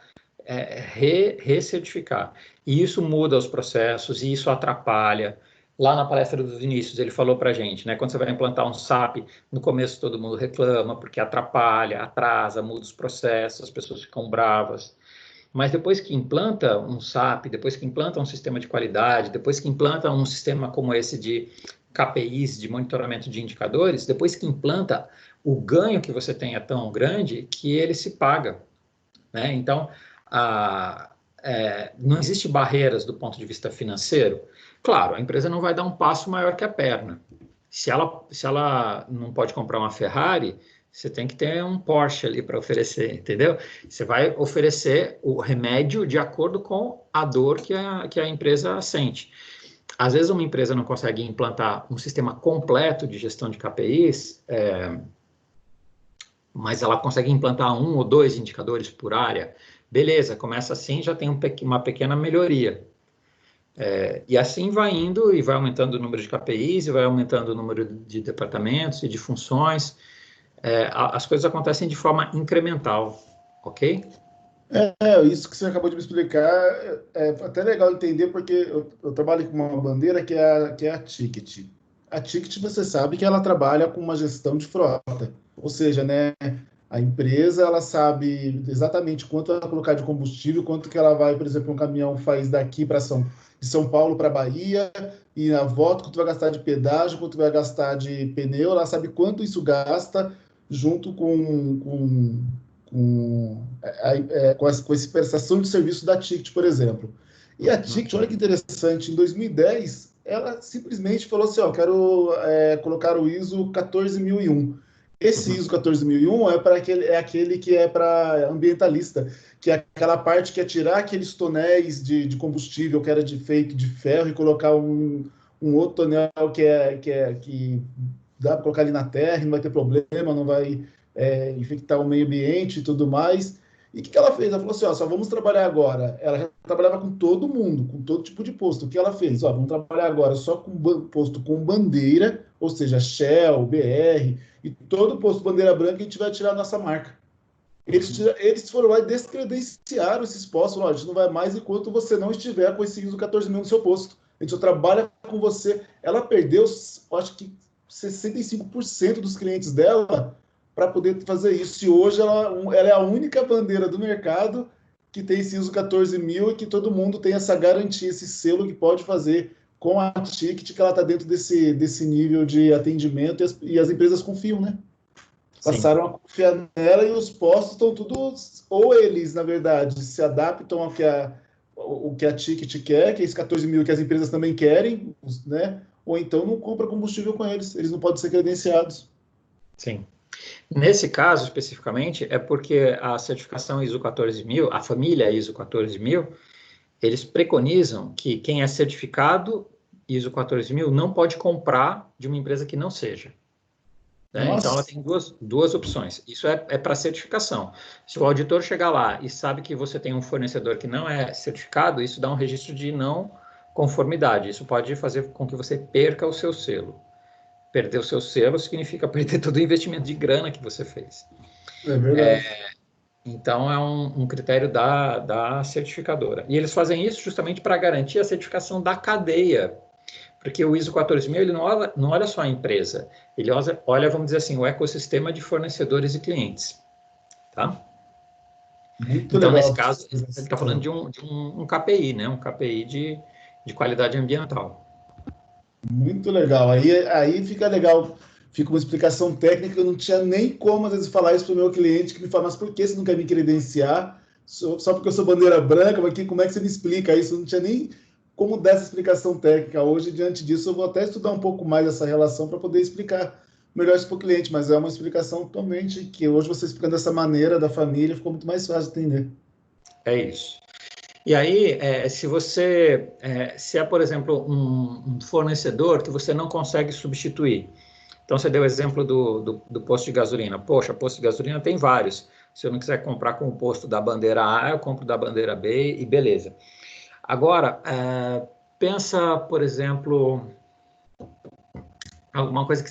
recertificar. E isso muda os processos, e isso atrapalha. Lá na palestra do Vinícius, ele falou para a gente, né? Quando você vai implantar um SAP, no começo todo mundo reclama, porque atrapalha, atrasa, muda os processos, as pessoas ficam bravas. Mas depois que implanta um SAP, depois que implanta um sistema de qualidade, depois que implanta um sistema como esse de KPIs, de monitoramento de indicadores, depois que implanta, o ganho que você tem é tão grande que ele se paga, né? Então, não existe barreiras do ponto de vista financeiro. Claro, a empresa não vai dar um passo maior que a perna. Se ela não pode comprar uma Ferrari, você tem que ter um Porsche ali para oferecer, entendeu? Você vai oferecer o remédio de acordo com a dor que a empresa sente. Às vezes uma empresa não consegue implantar um sistema completo de gestão de KPIs, mas ela consegue implantar 1 ou 2 indicadores por área. Beleza, começa assim, já tem uma pequena melhoria. E assim vai indo e vai aumentando o número de KPIs, e vai aumentando o número de departamentos e de funções. As coisas acontecem de forma incremental, ok? Isso que você acabou de me explicar é até legal entender, porque eu trabalho com uma bandeira que é a Ticket. A Ticket, você sabe que ela trabalha com uma gestão de frota, ou seja, né, a empresa ela sabe exatamente quanto ela colocar de combustível, quanto que ela vai, por exemplo, um caminhão faz daqui para de São Paulo para Bahia, e na volta, quanto vai gastar de pedágio, quanto vai gastar de pneu, ela sabe quanto isso gasta junto com essa prestação de serviço da Ticket, por exemplo. E a Ticket, olha que interessante, em 2010, ela simplesmente falou assim, ó, quero colocar o ISO 14001. Esse ISO 14001 é aquele que é para ambientalista, que é aquela parte que é tirar aqueles tonéis de combustível que era feito de ferro e colocar um outro tonel que dá para colocar ali na terra, não vai ter problema, não vai infectar o meio ambiente e tudo mais. E o que ela fez? Ela falou assim, ó, só vamos trabalhar agora. Ela já trabalhava com todo mundo, com todo tipo de posto. O que ela fez? Ó, vamos trabalhar agora só com posto com bandeira, ou seja, Shell, BR, e todo posto bandeira branca a gente vai tirar a nossa marca. Eles foram lá e descredenciaram esses postos. Ó, a gente não vai mais enquanto você não estiver com esse ISO 14000 no seu posto. A gente só trabalha com você. Ela perdeu, acho que 65% dos clientes dela para poder fazer isso. E hoje ela é a única bandeira do mercado que tem esse ISO 14000 e que todo mundo tem essa garantia, esse selo que pode fazer com a Ticket, que ela está dentro desse nível de atendimento e as empresas confiam, né? Passaram a confiar nela e os postos estão tudo... Ou eles, na verdade, se adaptam ao que a Ticket quer, que é esse 14.000 que as empresas também querem, né? Ou então não compra combustível com eles não podem ser credenciados. Sim. Nesse caso, especificamente, é porque a certificação ISO 14000, a família ISO 14000, eles preconizam que quem é certificado ISO 14000 não pode comprar de uma empresa que não seja. Né? Então, ela tem duas opções. Isso é para certificação. Se o auditor chegar lá e sabe que você tem um fornecedor que não é certificado, isso dá um registro de não conformidade. Isso pode fazer com que você perca o seu selo. Perder o seu selo significa perder todo o investimento de grana que você fez. É verdade. Então, é um critério da certificadora. E eles fazem isso justamente para garantir a certificação da cadeia. Porque o ISO 14000, ele não olha só a empresa, ele olha, vamos dizer assim, o ecossistema de fornecedores e clientes. Tá? Muito então, legal. nesse caso, ele está falando de um KPI, né? Um KPI de qualidade ambiental. Muito legal. Aí fica legal, fica uma explicação técnica. Eu não tinha nem como, às vezes, falar isso para o meu cliente, que me fala, mas por que você não quer me credenciar? Só porque eu sou bandeira branca, mas como é que você me explica isso? Eu não tinha nem como dar essa explicação técnica. Hoje, diante disso, eu vou até estudar um pouco mais essa relação para poder explicar melhor isso para o cliente, mas é uma explicação totalmente que hoje você explicando dessa maneira da família ficou muito mais fácil de entender. É isso. E aí, se é, por exemplo, um fornecedor que você não consegue substituir. Então, você deu o exemplo do posto de gasolina. Poxa, posto de gasolina tem vários. Se eu não quiser comprar com o posto da bandeira A, eu compro da bandeira B e beleza. Agora, pensa, por exemplo, alguma coisa que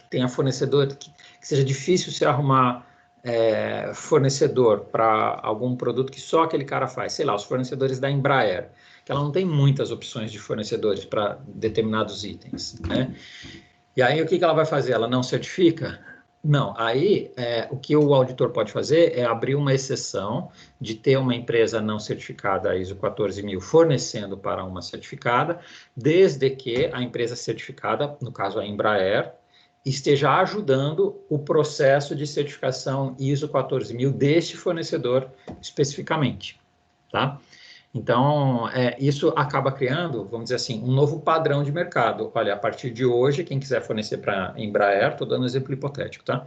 tenha fornecedor, que seja difícil se arrumar fornecedor para algum produto que só aquele cara faz. Sei lá, os fornecedores da Embraer, que ela não tem muitas opções de fornecedores para determinados itens, né? E aí, o que ela vai fazer? Ela não certifica? Não. Aí, o que o auditor pode fazer é abrir uma exceção de ter uma empresa não certificada ISO 14000 fornecendo para uma certificada, desde que a empresa certificada, no caso a Embraer, esteja ajudando o processo de certificação ISO 14000 deste fornecedor especificamente, tá? Então, isso acaba criando, vamos dizer assim, um novo padrão de mercado. Olha, a partir de hoje, quem quiser fornecer para a Embraer, estou dando um exemplo hipotético, tá?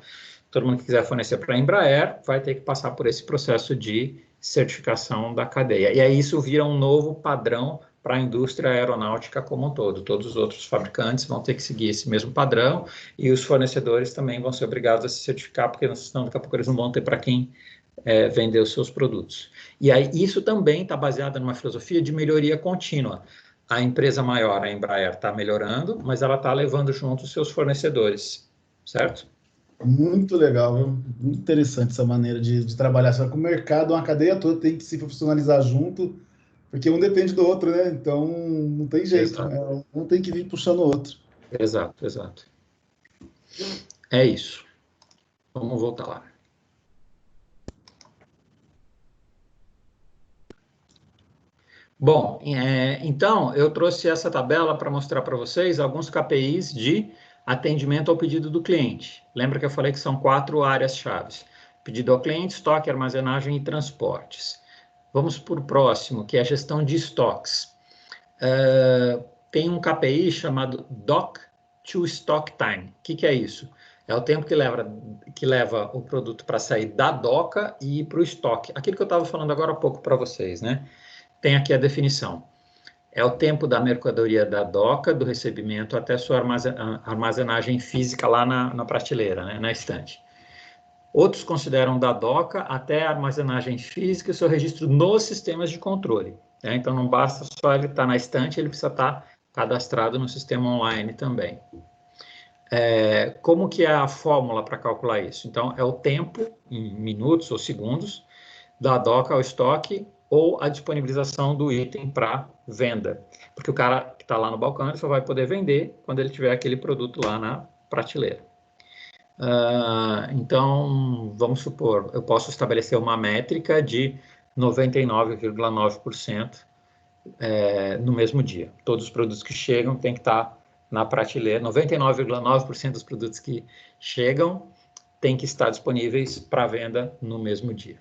Todo mundo que quiser fornecer para a Embraer vai ter que passar por esse processo de certificação da cadeia. E aí isso vira um novo padrão para a indústria aeronáutica como um todo. Todos os outros fabricantes vão ter que seguir esse mesmo padrão e os fornecedores também vão ser obrigados a se certificar, porque senão daqui a pouco eles não vão ter para quem vender os seus produtos. E aí isso também está baseado numa filosofia de melhoria contínua. A empresa maior, a Embraer, está melhorando, mas ela está levando junto os seus fornecedores, certo? Muito legal, viu? Muito interessante essa maneira de trabalhar. Só que o mercado, uma cadeia toda tem que se profissionalizar junto, porque um depende do outro, né? Então não tem jeito, né? Um tem que vir puxando o outro. Exato, exato. É isso. Vamos voltar lá. Bom, então eu trouxe essa tabela para mostrar para vocês alguns KPIs de atendimento ao pedido do cliente. Lembra que eu falei que são 4 áreas-chave: pedido ao cliente, estoque, armazenagem e transportes. Vamos para o próximo, que é a gestão de estoques. Tem um KPI chamado Dock to Stock Time. O que é isso? É o tempo que leva o produto para sair da doca e ir para o estoque. Aquilo que eu estava falando agora há pouco para vocês, né? Tem aqui a definição. É o tempo da mercadoria da doca, do recebimento, até sua armazenagem física lá na prateleira, né? Na estante. Outros consideram da doca até a armazenagem física e seu registro nos sistemas de controle. Né? Então, não basta só ele estar na estante, ele precisa estar cadastrado no sistema online também. Como que é a fórmula para calcular isso? Então, é o tempo, em minutos ou segundos, da doca ao estoque ou a disponibilização do item para venda. Porque o cara que está lá no balcão, ele só vai poder vender quando ele tiver aquele produto lá na prateleira. Então, vamos supor, eu posso estabelecer uma métrica de 99,9% no mesmo dia. Todos os produtos que chegam têm que estar na prateleira. 99,9% dos produtos que chegam têm que estar disponíveis para venda no mesmo dia.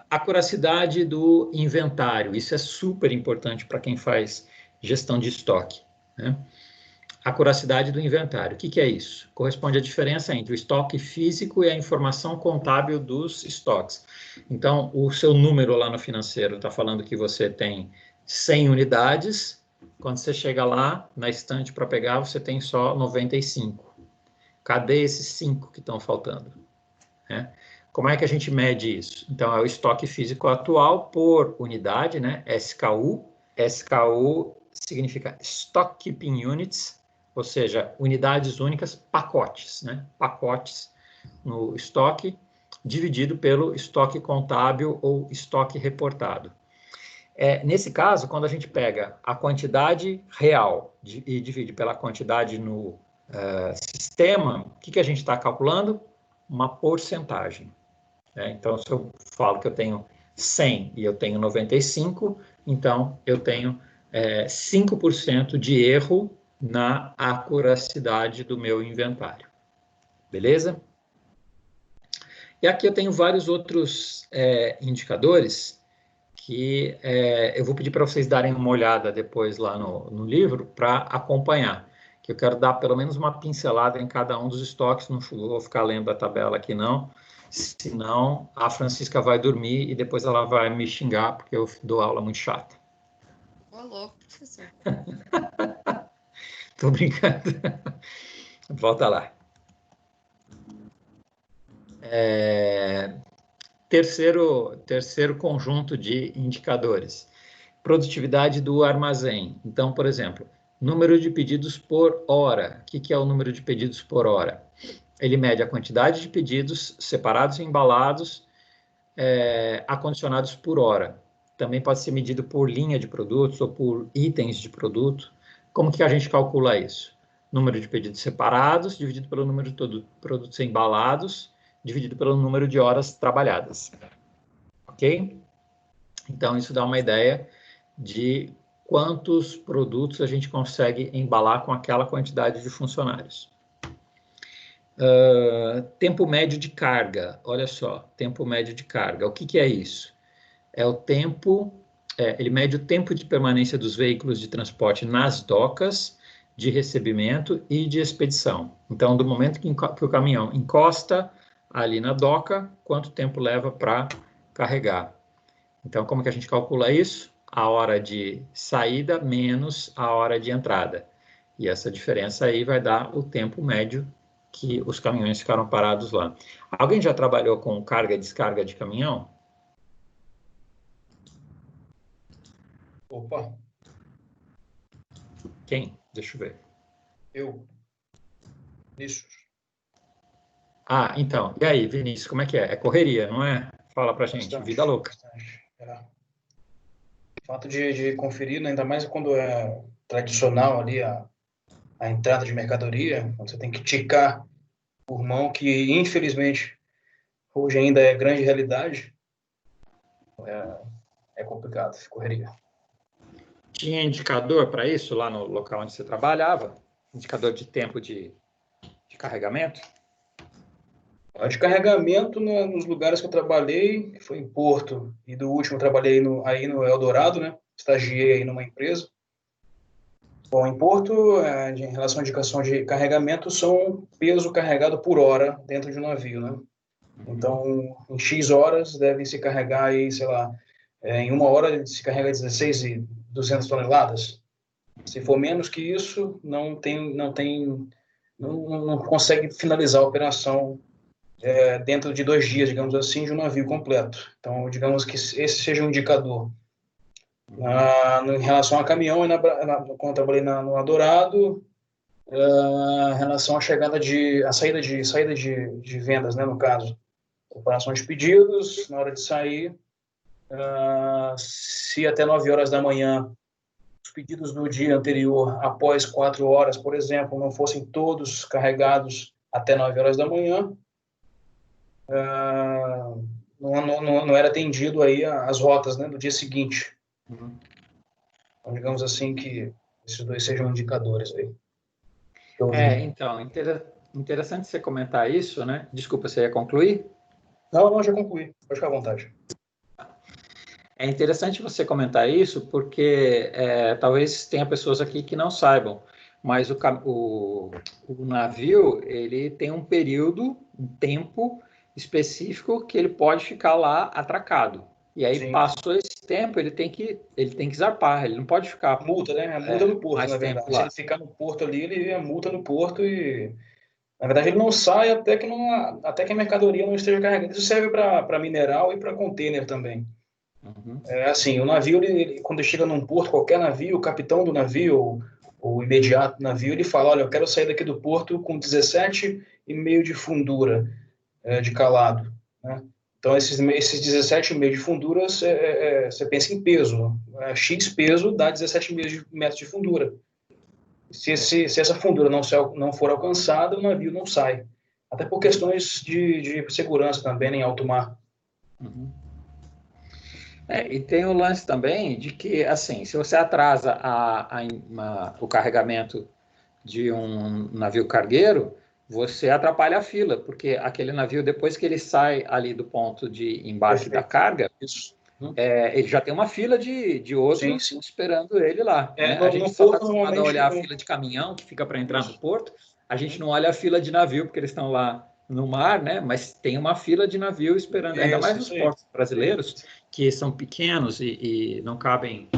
A curacidade do inventário. Isso é super importante para quem faz gestão de estoque, né? A curacidade do inventário. O que é isso? Corresponde à diferença entre o estoque físico e a informação contábil dos estoques. Então, o seu número lá no financeiro está falando que você tem 100 unidades, quando você chega lá na estante para pegar, você tem só 95. Cadê esses 5 que estão faltando? Como é que a gente mede isso? Então, é o estoque físico atual por unidade, né? SKU. SKU significa Stock Keeping Units, ou seja, unidades únicas, pacotes, né? Pacotes no estoque, dividido pelo estoque contábil ou estoque reportado. Nesse caso, quando a gente pega a quantidade real e divide pela quantidade no sistema, o que a gente está calculando? Uma porcentagem. Então, se eu falo que eu tenho 100 e eu tenho 95, então eu tenho 5% de erro na acuracidade do meu inventário. Beleza? E aqui eu tenho vários outros indicadores que eu vou pedir para vocês darem uma olhada depois lá no livro para acompanhar, que eu quero dar pelo menos uma pincelada em cada um dos estoques, não vou ficar lendo a tabela aqui não, senão a Francisca vai dormir e depois ela vai me xingar porque eu dou aula muito chata. Ô, louco, professor. Tô brincando. Volta lá. Terceiro conjunto de indicadores. Produtividade do armazém. Então, por exemplo, número de pedidos por hora. O que é o número de pedidos por hora? Ele mede a quantidade de pedidos separados e embalados, acondicionados por hora. Também pode ser medido por linha de produtos ou por itens de produto. Como que a gente calcula isso? Número de pedidos separados dividido pelo número de produtos embalados, dividido pelo número de horas trabalhadas. Ok? Então, isso dá uma ideia de quantos produtos a gente consegue embalar com aquela quantidade de funcionários. Tempo médio de carga. Olha só, tempo médio de carga. O que é isso? É o tempo... ele mede o tempo de permanência dos veículos de transporte nas docas, de recebimento e de expedição. Então, do momento que o caminhão encosta ali na doca, quanto tempo leva para carregar. Então, como que a gente calcula isso? A hora de saída menos a hora de entrada. E essa diferença aí vai dar o tempo médio que os caminhões ficaram parados lá. Alguém já trabalhou com carga e descarga de caminhão? Opa. Quem? Deixa eu ver. Eu. Isso. Ah, então. E aí, Vinícius, como é que é? É correria, não é? Fala pra gente. Bastante, Vida louca. Bastante. O fato de conferir, né, ainda mais quando é tradicional ali a entrada de mercadoria, quando você tem que ticar por mão, que infelizmente hoje ainda é grande realidade, é complicado, correria. Tinha indicador para isso lá no local onde você trabalhava? Indicador de tempo de carregamento? De carregamento, né, nos lugares que eu trabalhei, que foi em Porto, e do último eu trabalhei aí no Eldorado, né? Estagiei aí numa empresa. Bom, em Porto, em relação à indicação de carregamento, são peso carregado por hora dentro de um navio, né? Então, em X horas deve se carregar aí, sei lá, em uma hora se carrega 16.200 toneladas. Se for menos que isso, não consegue finalizar a operação dentro de 2 dias, digamos assim, de um navio completo. Então, digamos que esse seja um indicador. Em relação a caminhão, quando eu trabalhei no Adorado, em relação à saída de vendas, né, no caso, operação de pedidos, na hora de sair, se até 9 horas da manhã os pedidos do dia anterior, após 4 horas, por exemplo, não fossem todos carregados até 9 horas da manhã, não era atendido aí as rotas, né, do dia seguinte. Então, digamos assim que esses dois sejam indicadores aí. Então, interessante você comentar isso, né? Desculpa, você ia concluir? Não, já concluí. Pode ficar à vontade. É interessante você comentar isso, porque talvez tenha pessoas aqui que não saibam, mas o navio, ele tem um período, um tempo específico que ele pode ficar lá atracado. E aí, passou esse tempo, ele tem que zarpar, ele não pode ficar... Multa, né? Multa no porto, na verdade. Se ele ficar no porto ali, ele é multa no porto e... Na verdade, ele não sai até que a mercadoria não esteja carregada. Isso serve para mineral e para container também. Assim, o navio, quando chega num porto, qualquer navio, o capitão do navio, o imediato do navio, ele fala, olha, eu quero sair daqui do porto com 17,5 de fundura de calado, né? Então, esses 17,5 de fundura, você pensa em peso. X peso dá 17,5 metros de fundura. Se essa fundura não for alcançada, o navio não sai. Até por questões de segurança também, né, em alto mar. E tem o lance também de que, assim, se você atrasa o carregamento de um navio cargueiro, você atrapalha a fila, porque aquele navio, depois que ele sai ali do ponto de embarque da carga, ele já tem uma fila de outros esperando ele lá. Né? A gente só está acostumado a olhar a fila de caminhão que fica para entrar no porto, a gente não olha a fila de navio, porque eles estão lá no mar, né? Mas tem uma fila de navio esperando, ainda mais nos portos brasileiros, que são pequenos e não cabem,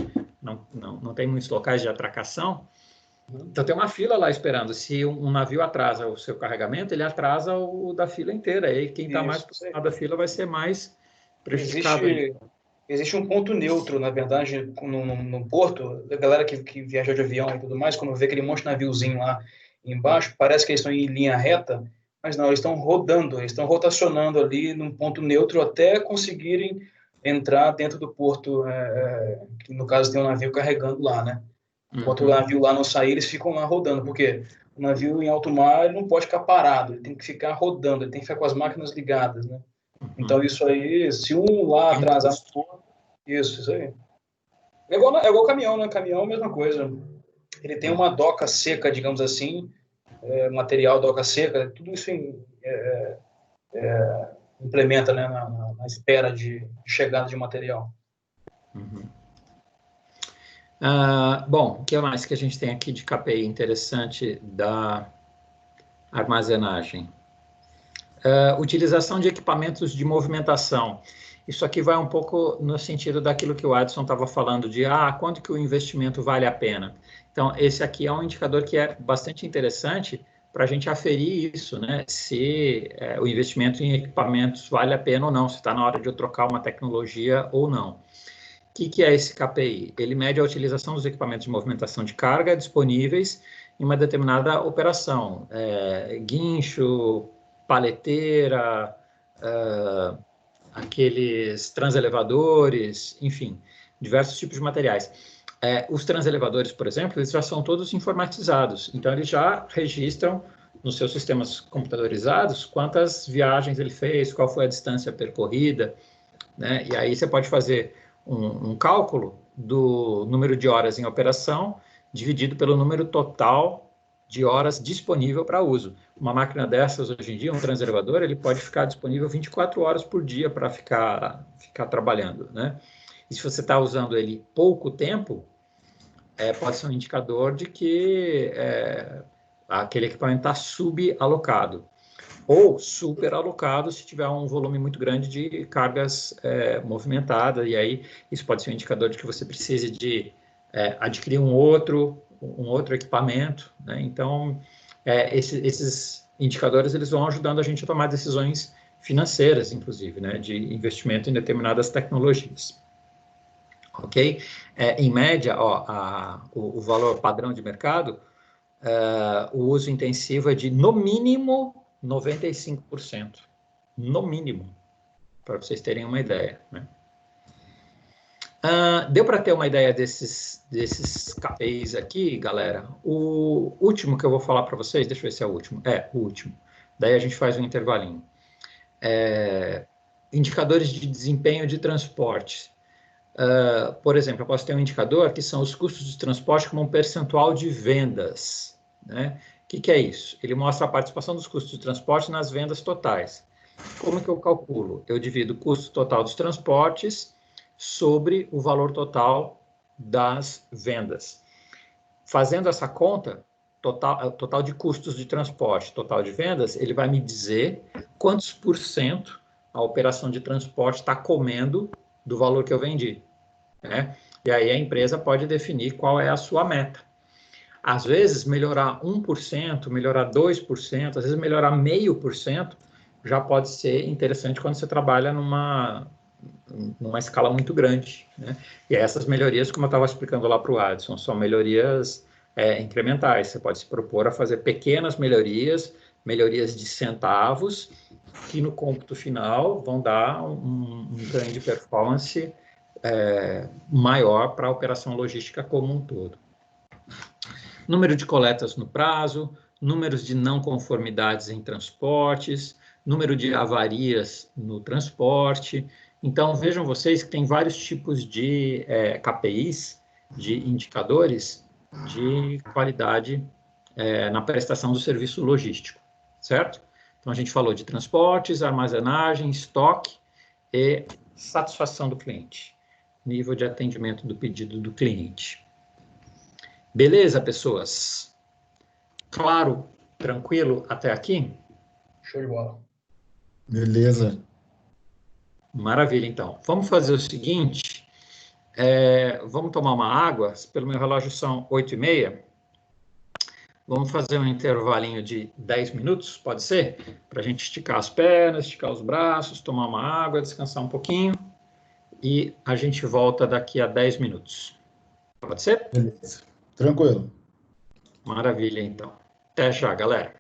não tem muitos locais de atracação. Então tem uma fila lá esperando. Se um navio atrasa o seu carregamento, ele atrasa o da fila inteira. E quem está mais próximo da fila vai ser mais prejudicado. Existe um ponto neutro, na verdade, no porto. A galera que viaja de avião e tudo mais, quando vê aquele monte de naviozinho lá embaixo, parece que eles estão em linha reta, mas não, eles estão rodando, eles estão rotacionando ali num ponto neutro até conseguirem entrar dentro do porto, que no caso tem um navio carregando lá, né? Enquanto o navio lá não sair, eles ficam lá rodando, porque o navio em alto mar ele não pode ficar parado, ele tem que ficar rodando, ele tem que ficar com as máquinas ligadas, né? Então isso aí, se um lá atrasar no porto, isso aí. É igual caminhão, né? Caminhão é a mesma coisa. Ele tem uma doca seca, digamos assim, material doca seca, tudo isso implementa, né, na espera de chegada de material. Bom, o que mais que a gente tem aqui de KPI interessante da armazenagem? Utilização de equipamentos de movimentação. Isso aqui vai um pouco no sentido daquilo que o Adson estava falando, de quanto que o investimento vale a pena. Então, esse aqui é um indicador que é bastante interessante para a gente aferir isso, né? Se o investimento em equipamentos vale a pena ou não, se está na hora de eu trocar uma tecnologia ou não. O que é esse KPI? Ele mede a utilização dos equipamentos de movimentação de carga disponíveis em uma determinada operação. Guincho, paleteira, aqueles transelevadores, enfim, diversos tipos de materiais. Os transelevadores, por exemplo, eles já são todos informatizados, então eles já registram nos seus sistemas computadorizados quantas viagens ele fez, qual foi a distância percorrida, né? E aí você pode fazer um cálculo do número de horas em operação dividido pelo número total de horas disponível para uso. Uma máquina dessas, hoje em dia, um transelevador, ele pode ficar disponível 24 horas por dia para ficar trabalhando, né? E se você está usando ele pouco tempo, pode ser um indicador de que aquele equipamento está subalocado. Ou superalocado se tiver um volume muito grande de cargas movimentadas, e aí isso pode ser um indicador de que você precise de adquirir um outro equipamento, né? Então, esses indicadores eles vão ajudando a gente a tomar decisões financeiras, inclusive, né, de investimento em determinadas tecnologias. Ok? Em média, o valor padrão de mercado, o uso intensivo é de, no mínimo, 95%. No mínimo, para vocês terem uma ideia, né? Deu para ter uma ideia desses KPIs aqui, galera? O último que eu vou falar para vocês, deixa eu ver se é o último. O último. Daí a gente faz um intervalinho. Indicadores de desempenho de transporte. Por exemplo, eu posso ter um indicador que são os custos de transporte como um percentual de vendas, né? O que é isso? Ele mostra a participação dos custos de transporte nas vendas totais. Como que eu calculo? Eu divido o custo total dos transportes sobre o valor total das vendas. Fazendo essa conta, total de custos de transporte, total de vendas, ele vai me dizer quantos por cento a operação de transporte está comendo do valor que eu vendi, né? E aí a empresa pode definir qual é a sua meta. Às vezes, melhorar 1%, melhorar 2%, às vezes melhorar 0,5%, já pode ser interessante quando você trabalha numa escala muito grande, né? E essas melhorias, como eu estava explicando lá para o Adson, são melhorias incrementais. Você pode se propor a fazer pequenas melhorias de centavos, que no cômputo final vão dar um ganho de performance maior para a operação logística como um todo. Número de coletas no prazo, números de não conformidades em transportes, número de avarias no transporte. Então, vejam vocês que tem vários tipos de KPIs, de indicadores de qualidade na prestação do serviço logístico, certo? Então, a gente falou de transportes, armazenagem, estoque e satisfação do cliente, nível de atendimento do pedido do cliente. Beleza, pessoas? Claro, tranquilo até aqui? Show de bola. Beleza. Maravilha, então. Vamos fazer o seguinte, vamos tomar uma água, pelo meu relógio são 8h30, vamos fazer um intervalinho de 10 minutos, pode ser? Para a gente esticar as pernas, esticar os braços, tomar uma água, descansar um pouquinho, e a gente volta daqui a 10 minutos. Pode ser? Beleza. Tranquilo. Maravilha, então. Até já, galera.